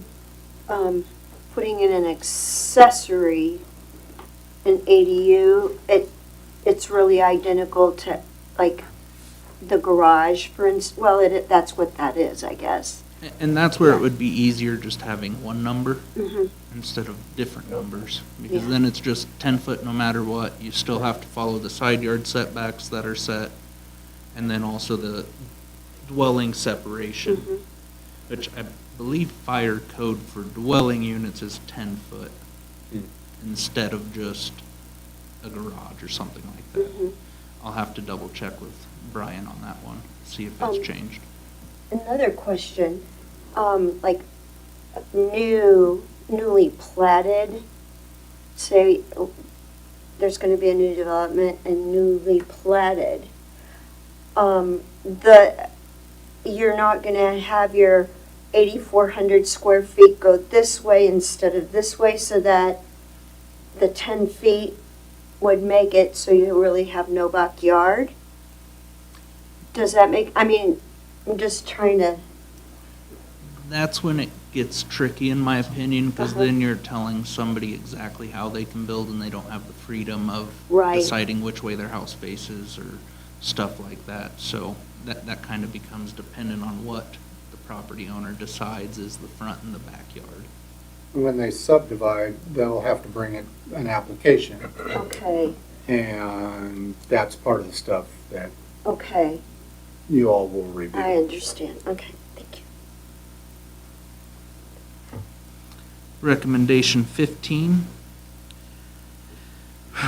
putting in an accessory, an ADU, it's really identical to like the garage, for instance. Well, that's what that is, I guess. And that's where it would be easier just having one number Mhm. instead of different numbers. Because Yeah. then it's just 10 foot no matter what. You still have to follow the side yard setbacks that are set. And then also the dwelling separation, Mhm. which I believe fire code for dwelling units is 10 foot instead of just a garage or something like that. Mhm. I'll have to double check with Brian on that one, see if it's changed. Another question, like newly platted, say there's gonna be a new development and newly platted. You're not gonna have your 8,400 square feet go this way instead of this way, so that the 10 feet would make it so you really have no backyard? Does that make, I mean, I'm just trying to, That's when it gets tricky, in my opinion, because Uh-huh. then you're telling somebody exactly how they can build, and they don't have the freedom of Right. deciding which way their house faces or stuff like that. So that kind of becomes dependent on what the property owner decides is the front and the backyard. When they subdivide, they'll have to bring in an application, okay, and that's part of the stuff that okay, you all will review. I understand, okay, thank you. Recommendation 15,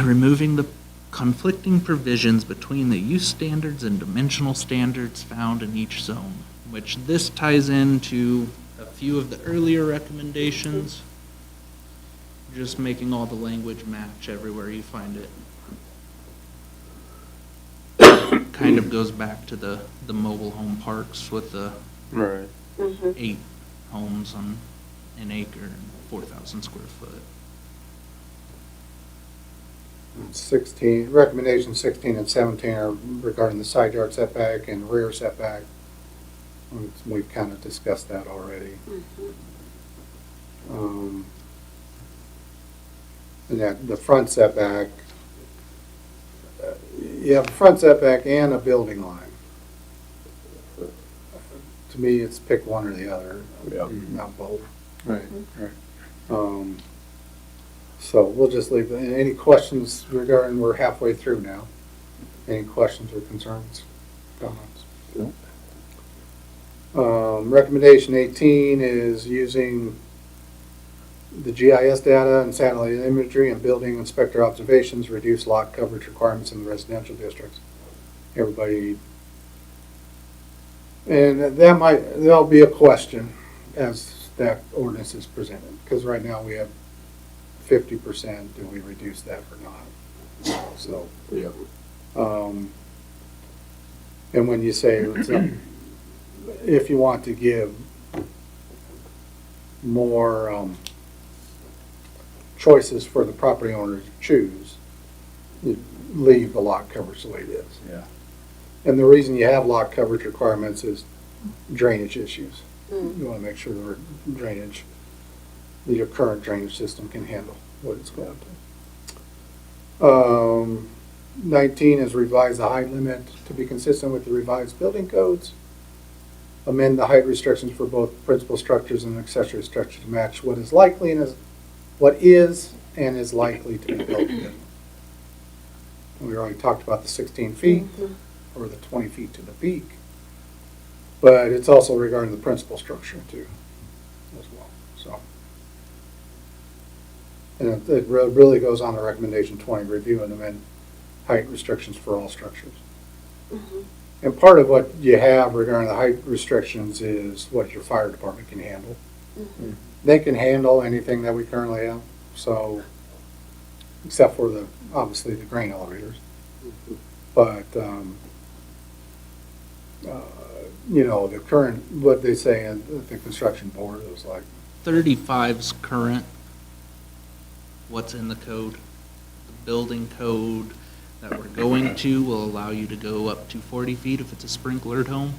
removing the conflicting provisions between the use standards and dimensional standards found in each zone, which this ties into a few of the earlier recommendations, just making all the language match everywhere you find it. Kind of goes back to the mobile home parks with the Right. Mm-hmm. 8 homes on an acre and 4,000 square foot. 16, recommendations 16 and 17 are regarding the side yard setback and rear setback. We've kind of discussed that already. And that the front setback, you have a front setback and a building line. To me, it's pick one or the other, Yeah. not both. Right. So we'll just leave, any questions regarding, we're halfway through now. Any questions or concerns, comments? Recommendation 18 is using the GIS data and satellite imagery and building inspector observations, reduce lot coverage requirements in the residential districts. Everybody, and there'll be a question as that ordinance is presented, because right now we have 50%, do we reduce that or not? So, Yeah. and when you say, it's if you want to give more choices for the property owner to choose, you leave the lot coverage the way it is. Yeah. And the reason you have lot coverage requirements is drainage issues. Mm. You want to make sure the drainage, your current drainage system can handle what it's going to. 19 is revise the height limit to be consistent with the revised building codes. Amend the height restrictions for both principal structures and accessory structures to match what is likely and what is and is likely to be built in. We already talked about the 16 feet or the 20 feet to the peak, but it's also regarding the principal structure too, as well. So, and it really goes on to recommendation 20, review and amend height restrictions for all structures. And part of what you have regarding the height restrictions is what your fire department can handle. They can handle anything that we currently have, so, except for obviously the grain elevators. But, the current, what they say at the construction board is like, 35's current, what's in the code. The building code that we're going to will allow you to go up to 40 feet if it's a sprinklered home.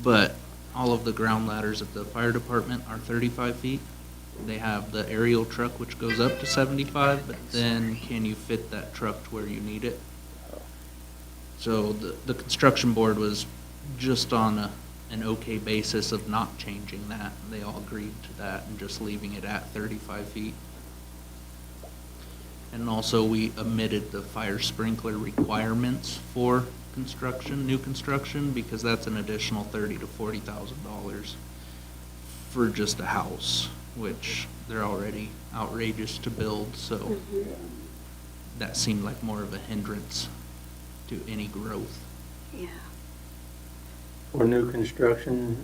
But all of the ground ladders at the fire department are 35 feet. They have the aerial truck which goes up to 75, but then can you fit that truck to where you need it? So the construction board was just on an okay basis of not changing that. They all agreed to that and just leaving it at 35 feet. And also, we omitted the fire sprinkler requirements for construction, new construction, because that's an additional $30,000 to $40,000 for just a house, which they're already outrageous to build, so that seemed like more of a hindrance to any growth. Yeah. For new construction,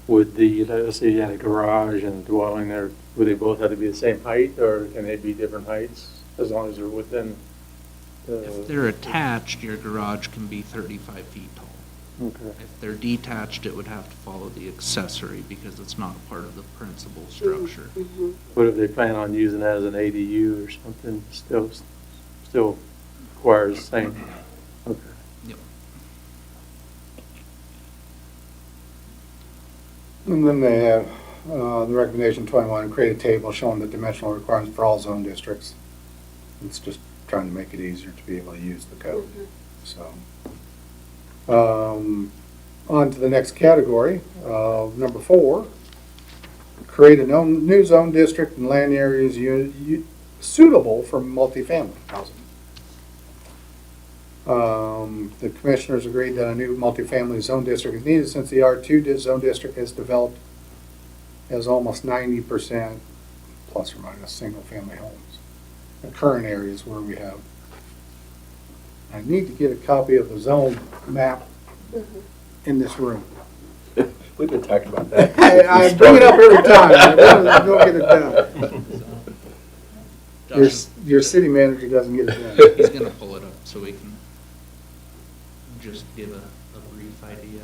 would let's say you had a garage and a dwelling there, would they both have to be the same height, or can they be different heights, as long as they're within If they're attached, your garage can be 35 feet tall. Okay. If they're detached, it would have to follow the accessory because it's not a part of the principal structure. What if they plan on using it as an ADU or something, still requires the same? Okay. Yep. And then they have the recommendation 21, create a table showing the dimensional requirements for all zone districts. It's just trying to make it easier to be able to use the code. So, on to the next category, number 4. Create a new zone district in land areas suitable for multifamily housing. The commissioners agreed that a new multifamily zone district is needed since the R2 zone district has developed as almost 90% plus or minus single-family homes. The current areas where we have. I need to get a copy of the zone map in this room. We've been talking about that. I bring it up every time. I don't get it done. Josh, Your city manager doesn't get it done. he's gonna pull it up so we can just give a brief idea.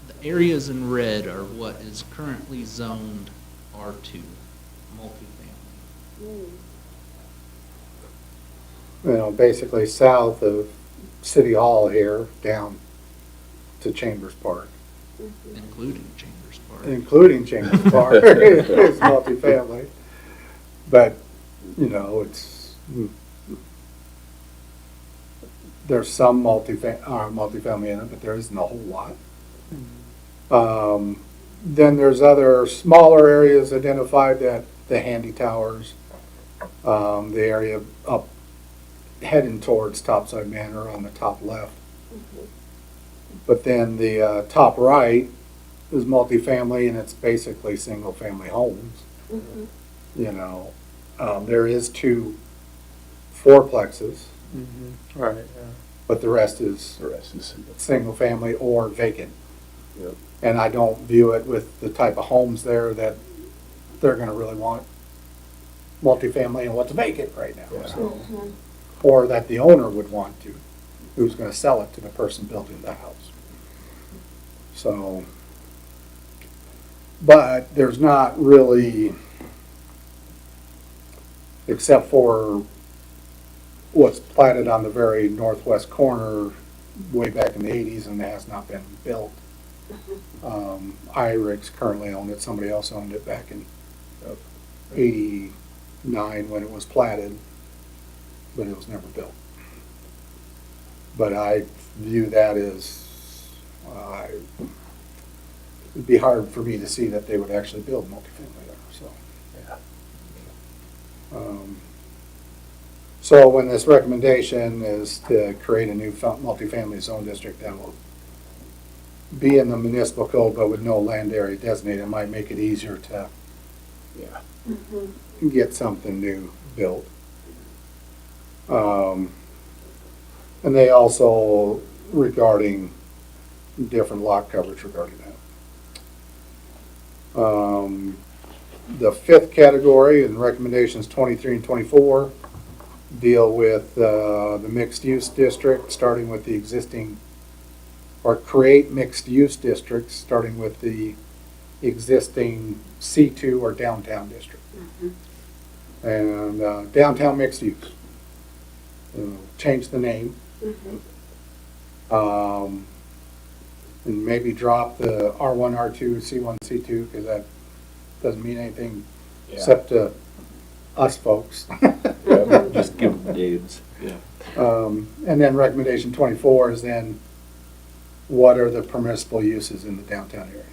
The areas in red are what is currently zoned R2, multifamily. Basically south of City Hall here, down to Chambers Park, Including Chambers Park. including Chambers Park. It's multifamily. But, there's some multifamily in it, but there isn't a whole lot. Then there's other smaller areas identified, that the Handy Towers, the area up heading towards Topside Manor on the top left. But then the top right is multifamily, and it's basically single-family homes. There is 2 fourplexes, Right, yeah. but the rest is The rest is single-family or vacant. Yep. And I don't view it with the type of homes there that they're gonna really want multifamily and what's vacant right now. Yeah. So, or that the owner would want to, who's gonna sell it to the person building the house. So, but there's not really, except for what's platted on the very northwest corner way back in the 80s and has not been built. IRIX currently owned it, somebody else owned it back in 89 when it was platted, but it was never built. But I view that as, it'd be hard for me to see that they would actually build multifamily there, so. So when this recommendation is to create a new multifamily zone district that will be in the municipal code but with no land area designated, it might make it easier to get something new built. And they also, regarding different lot coverage regarding that. The 5th category in recommendations 23 and 24 deal with the mixed-use district, starting with the existing, or create mixed-use districts, starting with the existing C2 or downtown district. And downtown mixed use. Change the name. And maybe drop the R1, R2, C1, C2, because that doesn't mean anything except to us folks. Just give them names. Yeah. And then recommendation 24 is then, what are the permissible uses in the downtown area?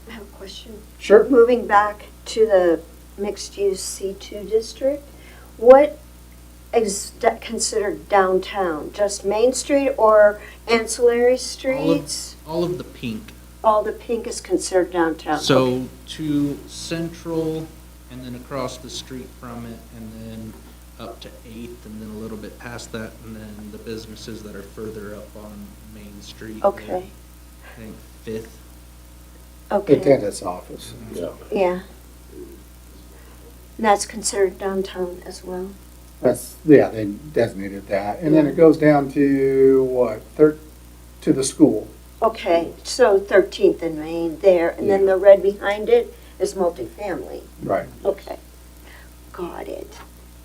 I have a question. Sure. Moving back to the mixed-use C2 district, what is considered downtown? Just Main Street or ancillary streets? All of the pink. All the pink is considered downtown. So to Central, and then across the street from it, and then up to 8th, and then a little bit past that, and then the businesses that are further up on Main Street. Okay, I think 5th. The okay, dentist's office. Yeah. yeah. And that's considered downtown as well? They designated that. And then it goes down to what, to the school. Okay, so 13th and Main there, and then the red behind it is multifamily. Right. Okay, got it.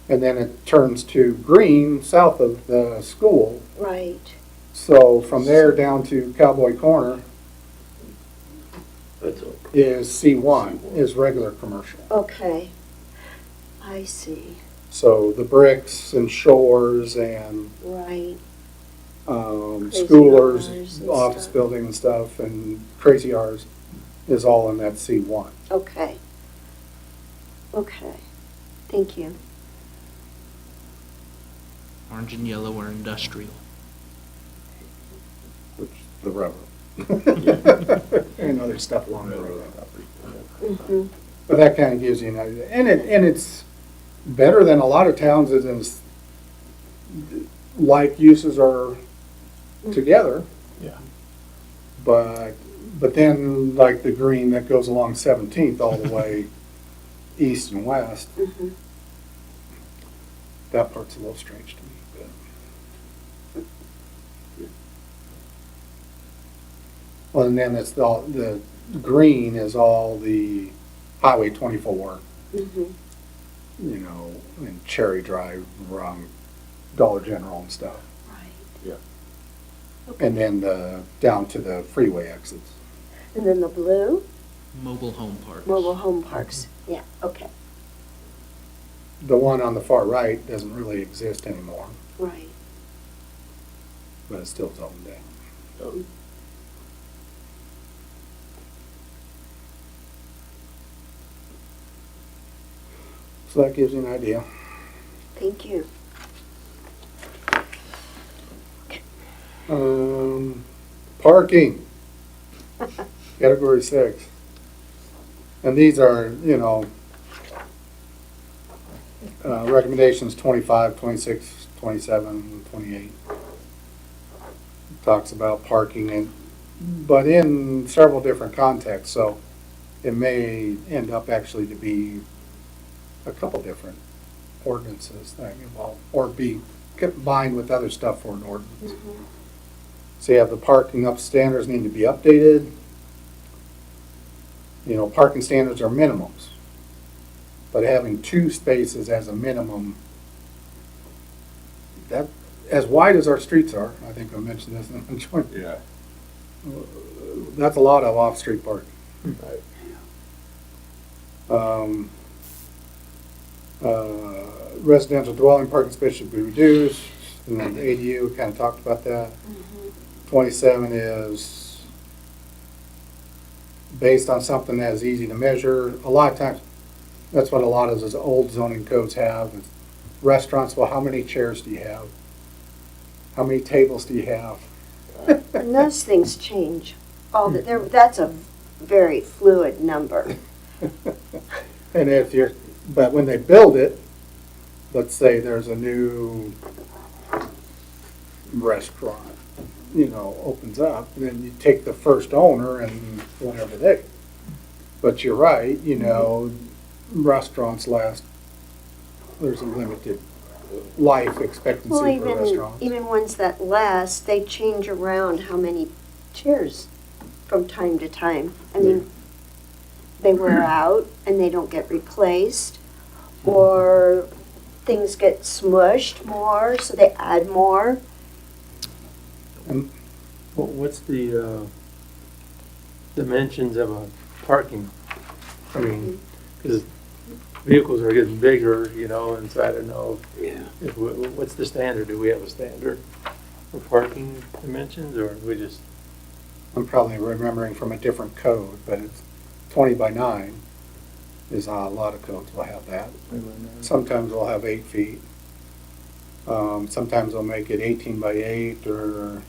And then it turns to green south of the school. Right. So from there down to Cowboy Corner That's all. is C1, is regular commercial. Okay. I see. So the bricks and shores and Right. Crazy schoolers, R's and office stuff. building and stuff, and Crazy R's is all in that C1. Okay. Okay. Thank you. Orange and yellow are industrial. Which the rubber. And other stuff along the road. Mm-hmm. But that kind of gives you an idea. And it's better than a lot of towns as in like uses are together. Yeah. But then like the green that goes along 17th all the way east and west, Mm-hmm. that part's a little strange to me. But. Well, and then it's the green is all the Highway 24, Mm-hmm. you know, and Cherry Drive around Dollar General and stuff. Right. And then down to the freeway exits. And then the blue, Mobile home parks. mobile home parks. Yeah, okay. The one on the far right doesn't really exist anymore, Right. but it's still zoned down. So that gives you an idea. Thank you. Parking, category 6. And these are, you know, recommendations 25, 26, 27, 28. Talks about parking and, but in several different contexts, so it may end up actually to be a couple different ordinances that involve, or be combined with other stuff for an ordinance. Mhm. So you have the parking up standards need to be updated. You know, parking standards are minimums. But having 2 spaces as a minimum, that, as wide as our streets are, I think I mentioned this in the joint, Yeah. that's a lot of off-street parking. Right. Residential dwelling parking space should be reduced, and then the ADU, we kind of talked about that. 27 is based on something that is easy to measure. A lot of times, that's what a lot of those old zoning codes have. Is restaurants, well, how many chairs do you have? How many tables do you have? And those things change. All that, that's a very fluid number. And if you're, but when they build it, let's say there's a new restaurant, you know, opens up, then you take the first owner and whatever they. But you're right, you know, restaurants last, there's a limited life expectancy Well, for restaurants. even ones that last, they change around how many chairs from time to time. I mean, they wear out and they don't get replaced, or things get smushed more, so they add more. What's the dimensions of a parking? I mean, because vehicles are getting bigger, you know, and so I don't know Yeah. what's the standard? Do we have a standard for parking dimensions, or we just? I'm probably remembering from a different code, but it's 20 by 9 is a lot of codes will have that. Sometimes we'll have 8 feet. Sometimes they'll make it 18 by 8, or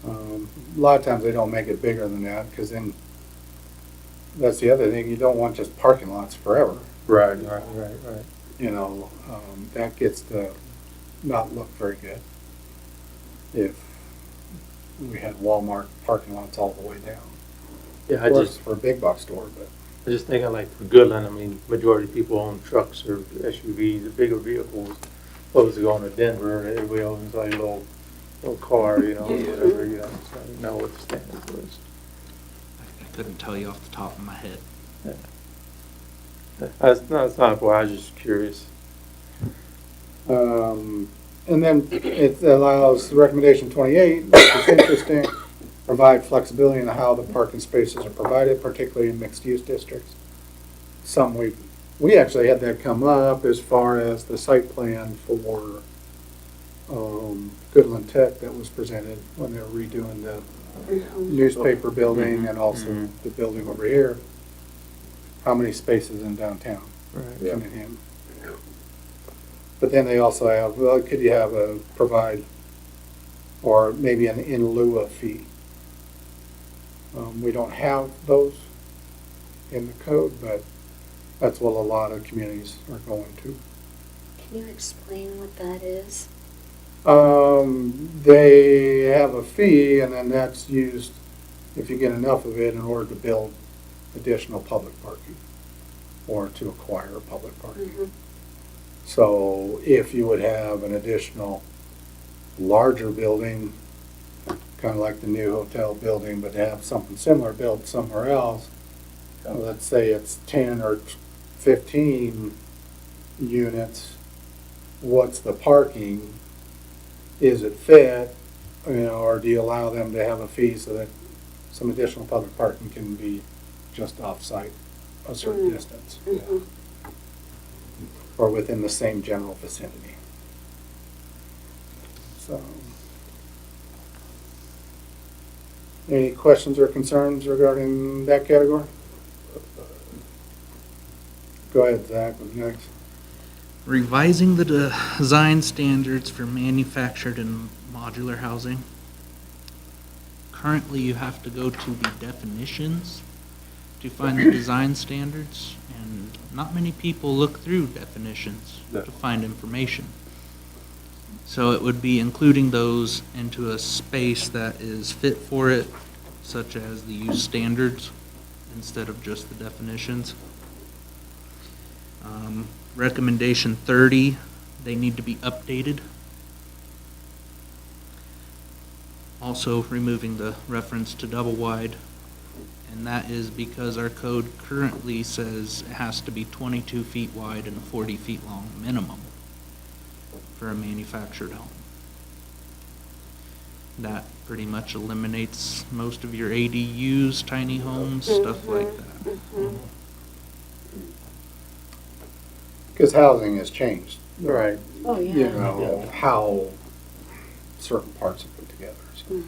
a lot of times they don't make it bigger than that, because then that's the other thing, you don't want just parking lots forever. Right. You know, that gets to not look very good if we had Walmart parking lots all the way down. Yeah, Of course, for a big box store, but. I just thinking like for Goodland, I mean, majority of people own trucks or SUVs, the bigger vehicles. Supposed to go into Denver, and everybody owns like a little car, you know, whatever, you know, so I didn't know what the standard was. I couldn't tell you off the top of my head. That's not why, I was just curious. And then it allows recommendation 28, which is interesting, provide flexibility in how the parking spaces are provided, particularly in mixed-use districts. We actually had that come up as far as the site plan for Goodland Tech that was presented when they were redoing the newspaper building and also the building over here. How many spaces in downtown? Right. can it handle? But then they also have, well, could you have a provide, or maybe an in lieu of fee? We don't have those in the code, but that's what a lot of communities are going to. Can you explain what that is? They have a fee, and then that's used, if you get enough of it, in order to build additional public parking or to acquire public parking. So if you would have an additional larger building, kind of like the new hotel building, but have something similar built somewhere else, let's say it's 10 or 15 units, what's the parking? Is it fit, or do you allow them to have a fee so that some additional public parking can be just off-site a certain distance? Or within the same general vicinity. So, any questions or concerns regarding that category? Go ahead, Zach, what's next? Revising the design standards for manufactured and modular housing. Currently, you have to go to the definitions to find the design standards, and not many people look through definitions to find information. So it would be including those into a space that is fit for it, such as the use standards, instead of just the definitions. Recommendation 30, they need to be updated. Also removing the reference to double wide, and that is because our code currently says it has to be 22 feet wide and 40 feet long minimum for a manufactured home. That pretty much eliminates most of your ADUs, tiny homes, stuff like that. Because housing has changed. Right. Oh, You yeah. know, how certain parts are put together. So.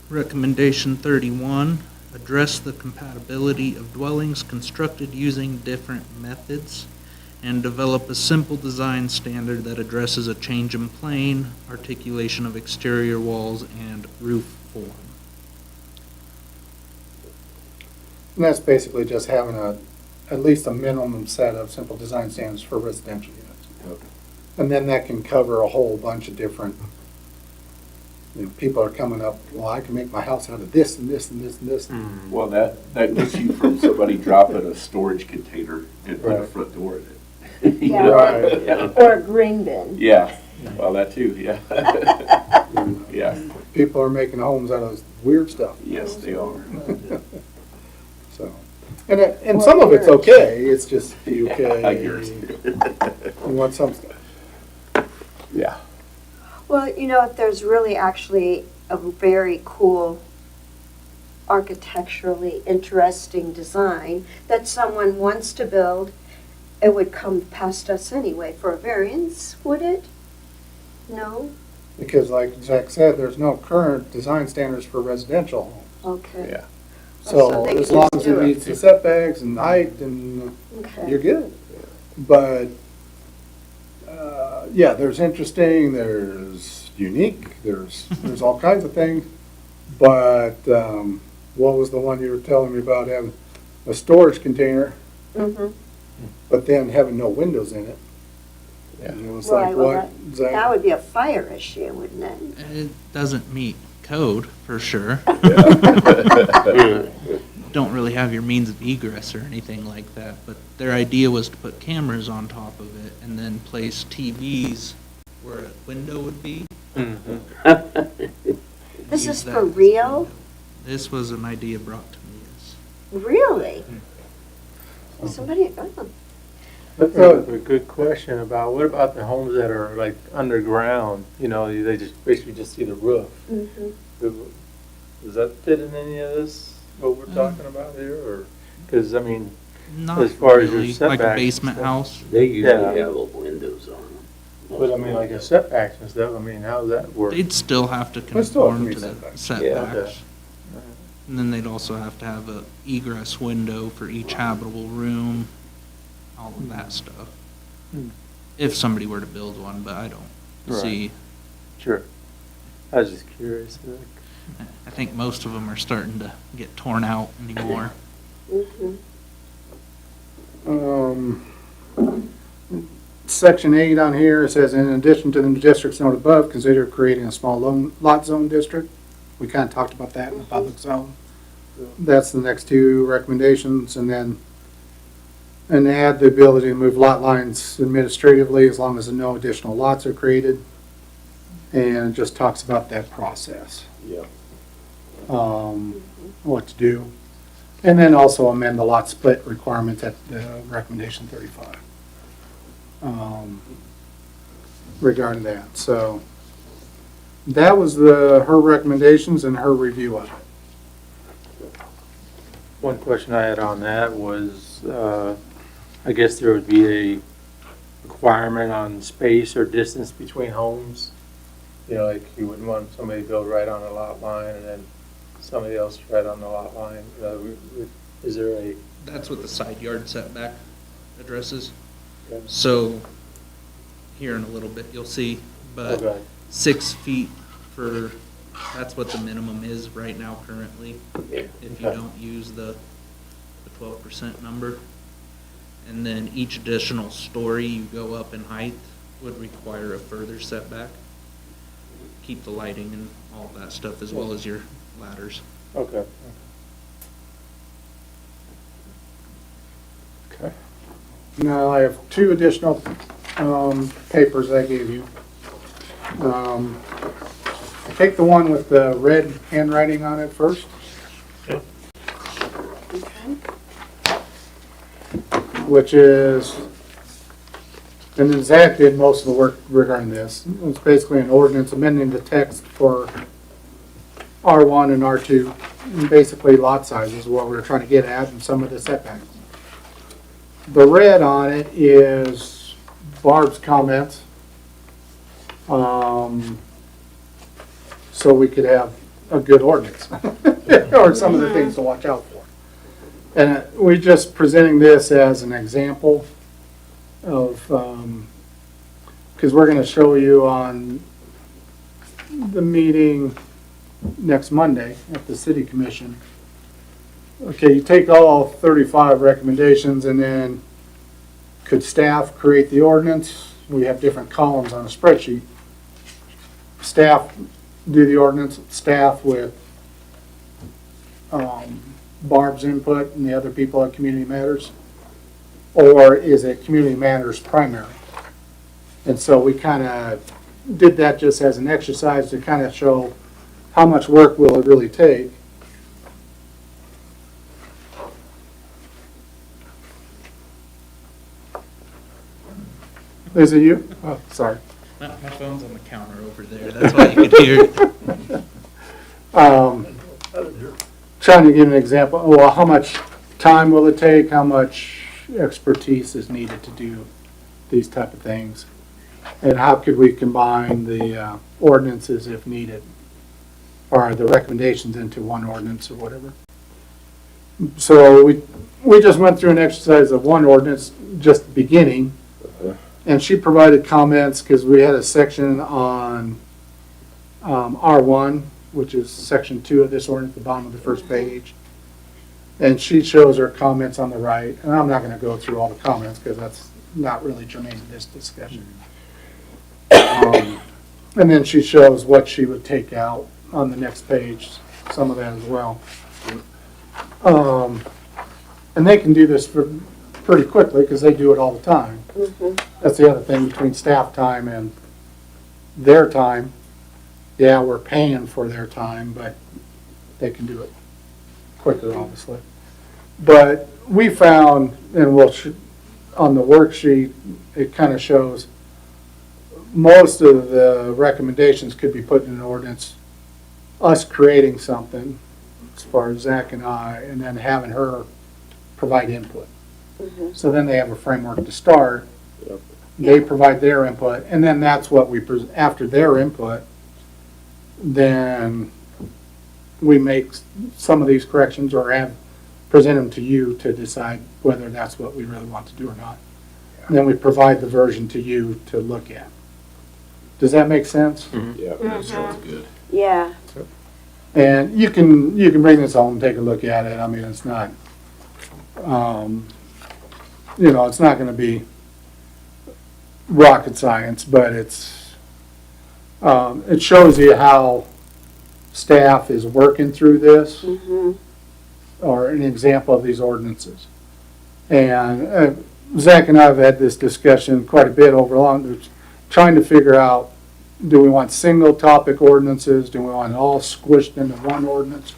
Recommendation 31, address the compatibility of dwellings constructed using different methods and develop a simple design standard that addresses a change in plane, articulation of exterior walls, and roof form. And that's basically just having at least a minimum set of simple design standards for residential units. And then that can cover a whole bunch of different, people are coming up, well, I can make my house out of this and this and this and this. Well, that gets you from somebody dropping a storage container and putting a Right. front door in it. You Yeah. know? Right. Yeah. Or a green bin. Yeah, well, that too, yeah. Yeah, People are making homes out of weird stuff. yes, they are. So, and some of it's okay, it's just the okay. I hear it. You want some stuff. Yeah. Well, if there's really actually a very cool, architecturally interesting design that someone wants to build, it would come past us anyway for a variance, would it? No? Because like Zach said, there's no current design standards for residential homes. Okay. Yeah. So So they as can long just as it do it. meets the setbacks and height and Okay. you're good. But, yeah, there's interesting, there's unique, there's all kinds of things. But, what was the one you were telling me about, having a storage container, Mhm. but then having no windows in it? Yeah. And it was Right, like, well, what, Zach? That would be a fire issue, wouldn't it? It doesn't meet code, for sure. Don't really have your means of egress or anything like that, but their idea was to put cameras on top of it and then place TVs where a window would be. This Use is that for as a real? window. This was an idea brought to me, yes. Really? Somebody, That brings up a good question about, what about the homes that are like underground? You know, they just basically just see the roof. Does that fit in any of this, what we're talking about here, or? Because, I mean, Not as far as your really, like a setbacks basement and stuff. house. They usually Yeah. have windows on them. but I mean, like a setbacks and stuff, I mean, how does that work? They'd still have to They still have to conform meet to the setbacks. setbacks. Okay. And then they'd also have to have a egress window for each habitable room, all of that stuff. Hmm. If somebody were to build one, but I don't Right. see, Sure. I was just curious. I think most of them are starting to get torn out anymore. Section 8 on here, it says, in addition to the districts noted above, consider creating a small lot zone district. We kind of talked about that in the public zone. That's the next two recommendations, and then add the ability to move lot lines administratively as long as no additional lots are created. And it just talks about that process. Yeah. What to do. And then also amend the lot split requirement at recommendation 35. Regarding that, so that was her recommendations and her review of it. One question I had on that was, I guess there would be a requirement on space or distance between homes. You know, like you wouldn't want somebody to build right on a lot line and then somebody else right on the lot line. Is there a? That's what the side yard setback addresses. Okay. So, here in a little bit, you'll see, but Okay. 6 feet for, that's what the minimum is right now currently, if you Okay. don't use the 12% number. And then each additional story you go up in height would require a further setback. Keep the lighting and all that stuff, as well as your ladders. Okay. Okay. Now I have two additional papers I gave you. Take the one with the red handwriting on it first. Which is, and then Zach did most of the work regarding this. It's basically an ordinance amending the text for R1 and R2, and basically lot sizes, what we're trying to get at, and some of the setbacks. The red on it is Barb's comments. So we could have a good ordinance, or some of the things to watch out for. And we're just presenting this as an example of, because we're going to show you on the meeting next Monday at the city commission. Okay, you take all 35 recommendations and then could staff create the ordinance? We have different columns on a spreadsheet. Staff do the ordinance, staff with Barb's input and the other people at Community Matters? Or is it Community Matters primary? And so we kind of did that just as an exercise to kind of show how much work will it really take. Is it you? Oh, sorry. My phone's on the counter over there, that's why you could hear it. Trying to give an example, well, how much time will it take? How much expertise is needed to do these type of things? And how could we combine the ordinances if needed? Or the recommendations into one ordinance or whatever? So we just went through an exercise of one ordinance, just the beginning. And she provided comments because we had a section on R1, which is section 2 of this ordinance, at the bottom of the first page. And she shows her comments on the right. And I'm not going to go through all the comments because that's not really germane to this discussion. And then she shows what she would take out on the next page, some of that as well. And they can do this pretty quickly because they do it all the time. That's the other thing between staff time and their time. Yeah, we're paying for their time, but they can do it quicker, obviously. But we found, and on the worksheet, it kind of shows most of the recommendations could be put in an ordinance. Us creating something, as far as Zach and I, and then having her provide input. So then they have a framework to start. Yep. They provide their input, and then that's what after their input, then we make some of these corrections or present them to you to decide whether that's what we really want to do or not. And then we provide the version to you to look at. Does that make sense? Yeah, that sounds good. Yeah, And you can bring this home and take a look at it. I mean, it's not, it's not gonna be rocket science, but it shows you how staff is working through this, or an example of these ordinances. And Zach and I have had this discussion quite a bit trying to figure out, do we want single topic ordinances? Do we want it all squished into one ordinance?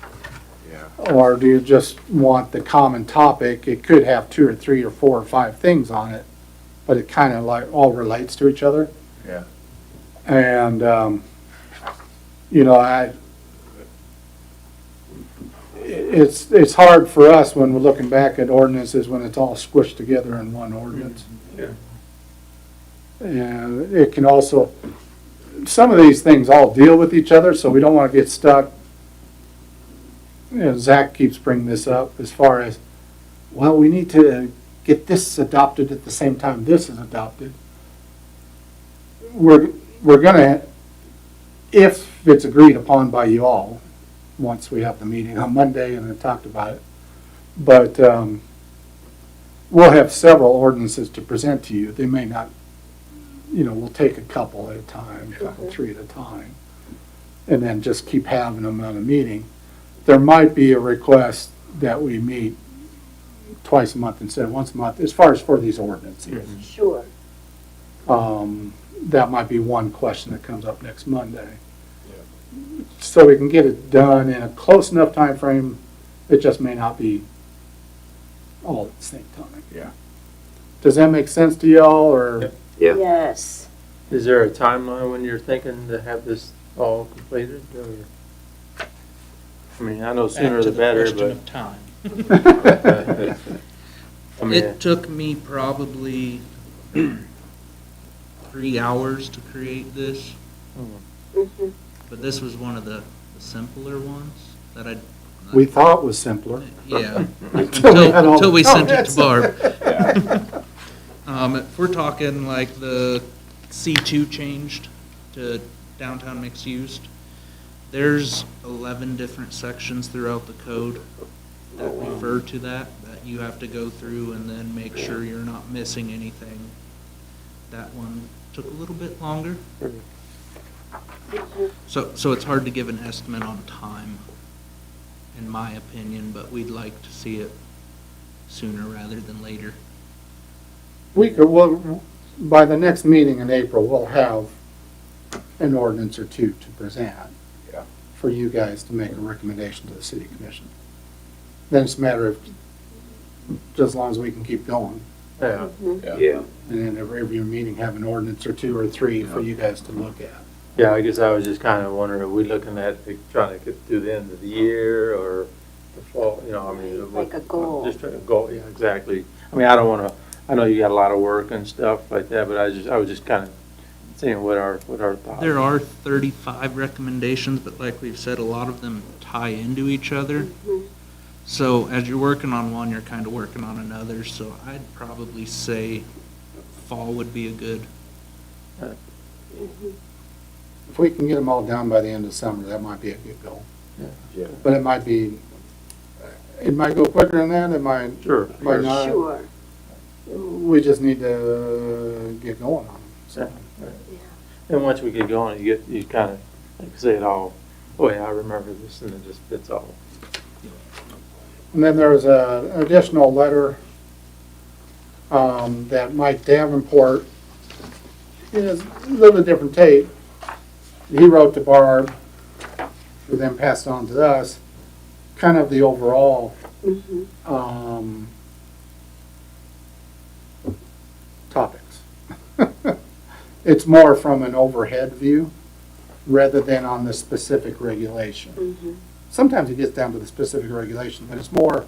Yeah. Or do you just want the common topic? It could have 2 or 3 or 4 or 5 things on it, but it kind of like all relates to each other. Yeah. And, it's hard for us when we're looking back at ordinances when it's all squished together in one ordinance. Yeah. And it can also, some of these things all deal with each other, so we don't want to get stuck. Zach keeps bringing this up as far as, well, we need to get this adopted at the same time this is adopted. We're gonna, if it's agreed upon by you all, once we have the meeting on Monday and then talked about it. But we'll have several ordinances to present to you. They may not, we'll take a couple at a time, a couple, 3 at a time, and then just keep having them on a meeting. There might be a request that we meet twice a month instead of once a month, as far as for these ordinances. sure. That might be one question that comes up next Monday. So we can get it done in a close enough time frame. It just may not be all at the same time. Yeah. Does that make sense to y'all, or? Yeah. Yes. Is there a timeline when you're thinking to have this all completed? Or? I mean, I know sooner Back to the better, question but. of time. I mean, It took me probably 3 hours to create this, but this was one of the simpler ones that I. We thought was simpler. Yeah, Until we had all until we the sent it to comments. Barb. If we're talking like the C2 changed to downtown mixed use, there's 11 different sections throughout the code that refer to that you have to go through and then make sure you're not missing anything. That one took a little bit longer. So it's hard to give an estimate on time, in my opinion, but we'd like to see it sooner rather than later. By the next meeting in April, we'll have an ordinance or 2 to present. Yeah. For you guys to make a recommendation to the city commission. Then it's a matter of, just as long as we can keep going. yeah. Yeah. And then every review meeting, have an ordinance or 2 or 3 for you guys to look at. Yeah, I guess I was just kind of wondering, are we looking at trying to get through the end of the year or the fall, I mean. Like a goal. Just a goal, yeah, exactly. I mean, I don't want to, I know you got a lot of work and stuff like that, but I was just kind of seeing what our thoughts. There are 35 recommendations, but like we've said, a lot of them tie into each other. So as you're working on one, you're kind of working on another, so I'd probably say fall would be a good. If we can get them all done by the end of summer, that might be a good goal. Yeah. But it might go quicker than that, it might. Sure. Might not. Sure. We just need to get going on them. So. And once we get going, you kind of, like say it all, oh yeah, I remember this, and it just fits all. And then there was an additional letter that Mike Davenport, is a little bit different take. He wrote to Barb, who then passed on to us, kind of the overall it's more from an overhead view rather than on the specific regulation. Mhm. Sometimes it gets down to the specific regulation, but it's more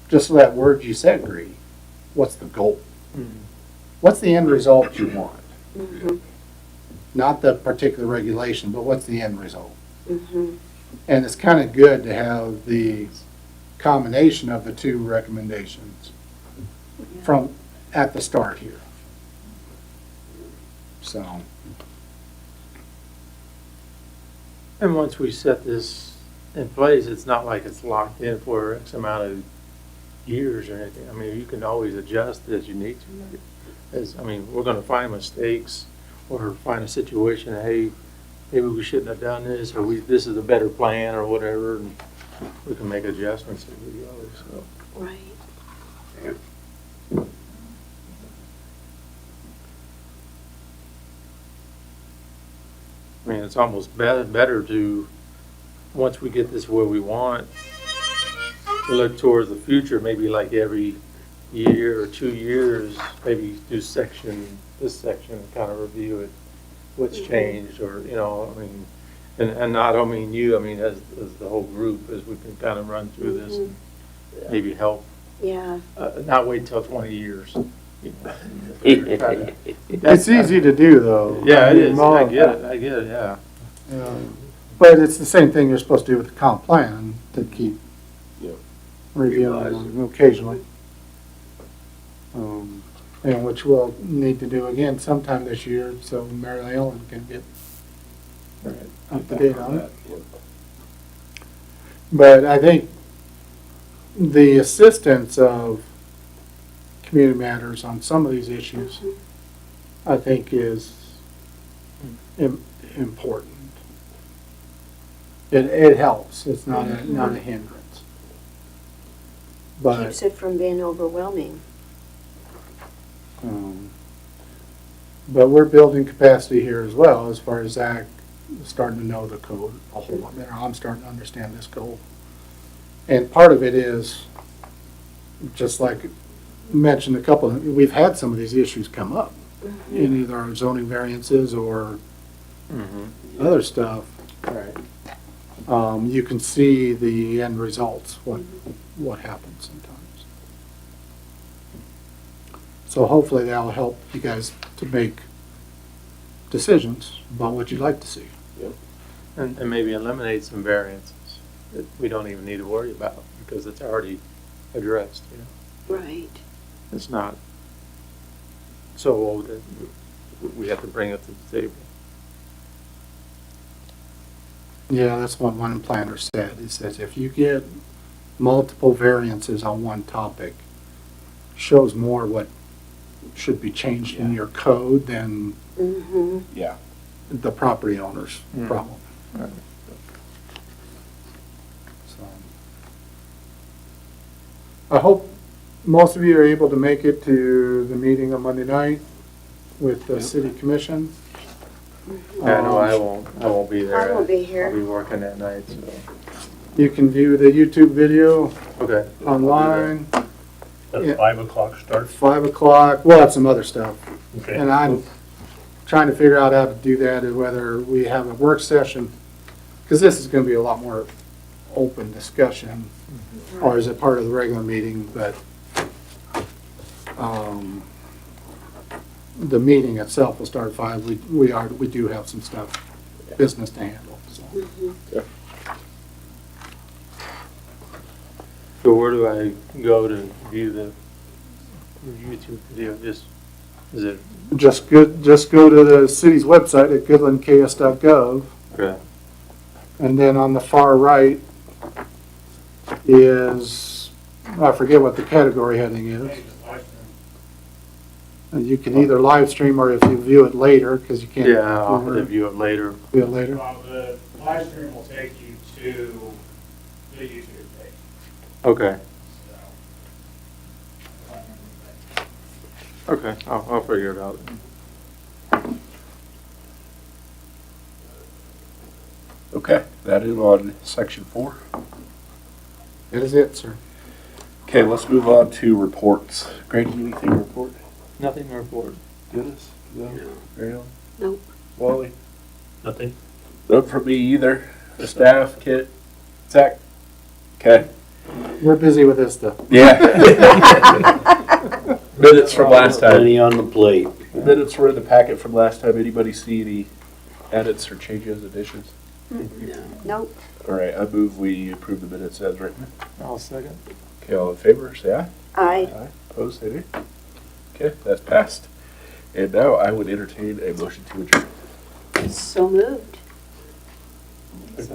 just that word you said, Gree. What's the goal? What's the end result you want? Mhm. Not the particular regulation, but what's the end result? Mhm. And it's kind of good to have the combination of the two recommendations from, at the start here. So, And once we set this in place, it's not like it's locked in for X amount of years or anything. I mean, you can always adjust as you need to. As, I mean, we're gonna find mistakes or find a situation, hey, maybe we shouldn't have done this, or this is a better plan or whatever, and we can make adjustments as we go, so. Right. I mean, it's almost better to, once we get this where we want, to look towards the future, maybe like every year or 2 years, maybe do this section, kind of review it, what's changed, or, you know, I mean, and I don't mean you, I mean, as the whole group, as we can kind of run through this and maybe help, Yeah. not wait until 20 years. it's easy to do though. Yeah, it is, I mean, get it, yeah. But it's the same thing you're supposed to do with the comp plan, to keep Yep. reviewing them occasionally. And which we'll need to do again sometime this year, so Mary Ellen can get up to date on it. But I think the assistance of Community Matters on some of these issues, I think is important. It helps, it's not a hindrance. But, Keeps it from being overwhelming. but we're building capacity here as well, as far as Zach starting to know the code a whole lot better. I'm starting to understand this code. And part of it is, just like mentioned we've had some of these issues come up in either our zoning variances or other stuff. Right. You can see the end results, what happens sometimes. So hopefully that'll help you guys to make decisions about what you'd like to see. And maybe eliminate some variances that we don't even need to worry about, because it's already addressed, you know? Right. It's not so old that we have to bring it to the table. Yeah, that's what one planner said. He says if you get multiple variances on one topic, shows more what should be changed in your code than Mm-hmm. Yeah. the property owner's problem. Right. So, I hope most of you are able to make it to the meeting on Monday night with the city commission. Yeah, no, I won't be there. I won't be here. I'll be working that night, so. You can view the YouTube video Okay. online At Yeah. 5 o'clock start. 5 o'clock. We'll have some other stuff. Okay. And I'm trying to figure out how to do that, and whether we have a work session, because this is going to be a lot more open discussion, or is it part of the regular meeting, but the meeting itself will start at 5. We do have some stuff, business to handle, so. So where do I go to view the YouTube video? Is it? Just go to the city's website at goodlandks.gov. Okay. And then on the far right is, I forget what the category heading is. And you can either live stream or if you view it later, because you can't. Yeah, I'll have to view it later. View it later. The live stream will take you to the YouTube page. Okay. So, Okay, I'll figure it out. Okay, that is on section 4. That is it, sir. Okay, let's move on to reports. Grady, anything to report? Nothing to report. Dennis? No. Ariel? Nope. Wally? Nothing? Nope from me either. The staff, Kit, Zach? Okay. We're busy with this stuff. Yeah. Minutes from last time. Plenty on the plate. Minutes were in the packet from last time. Anybody see any edits or changes, additions? Nope. All right, I move we approve the minutes as written. I'll second. Okay, all in favor, say aye. I, Aye. Opposed, say nay. Okay, that's passed. And now I would entertain a motion to adjourn. so moved.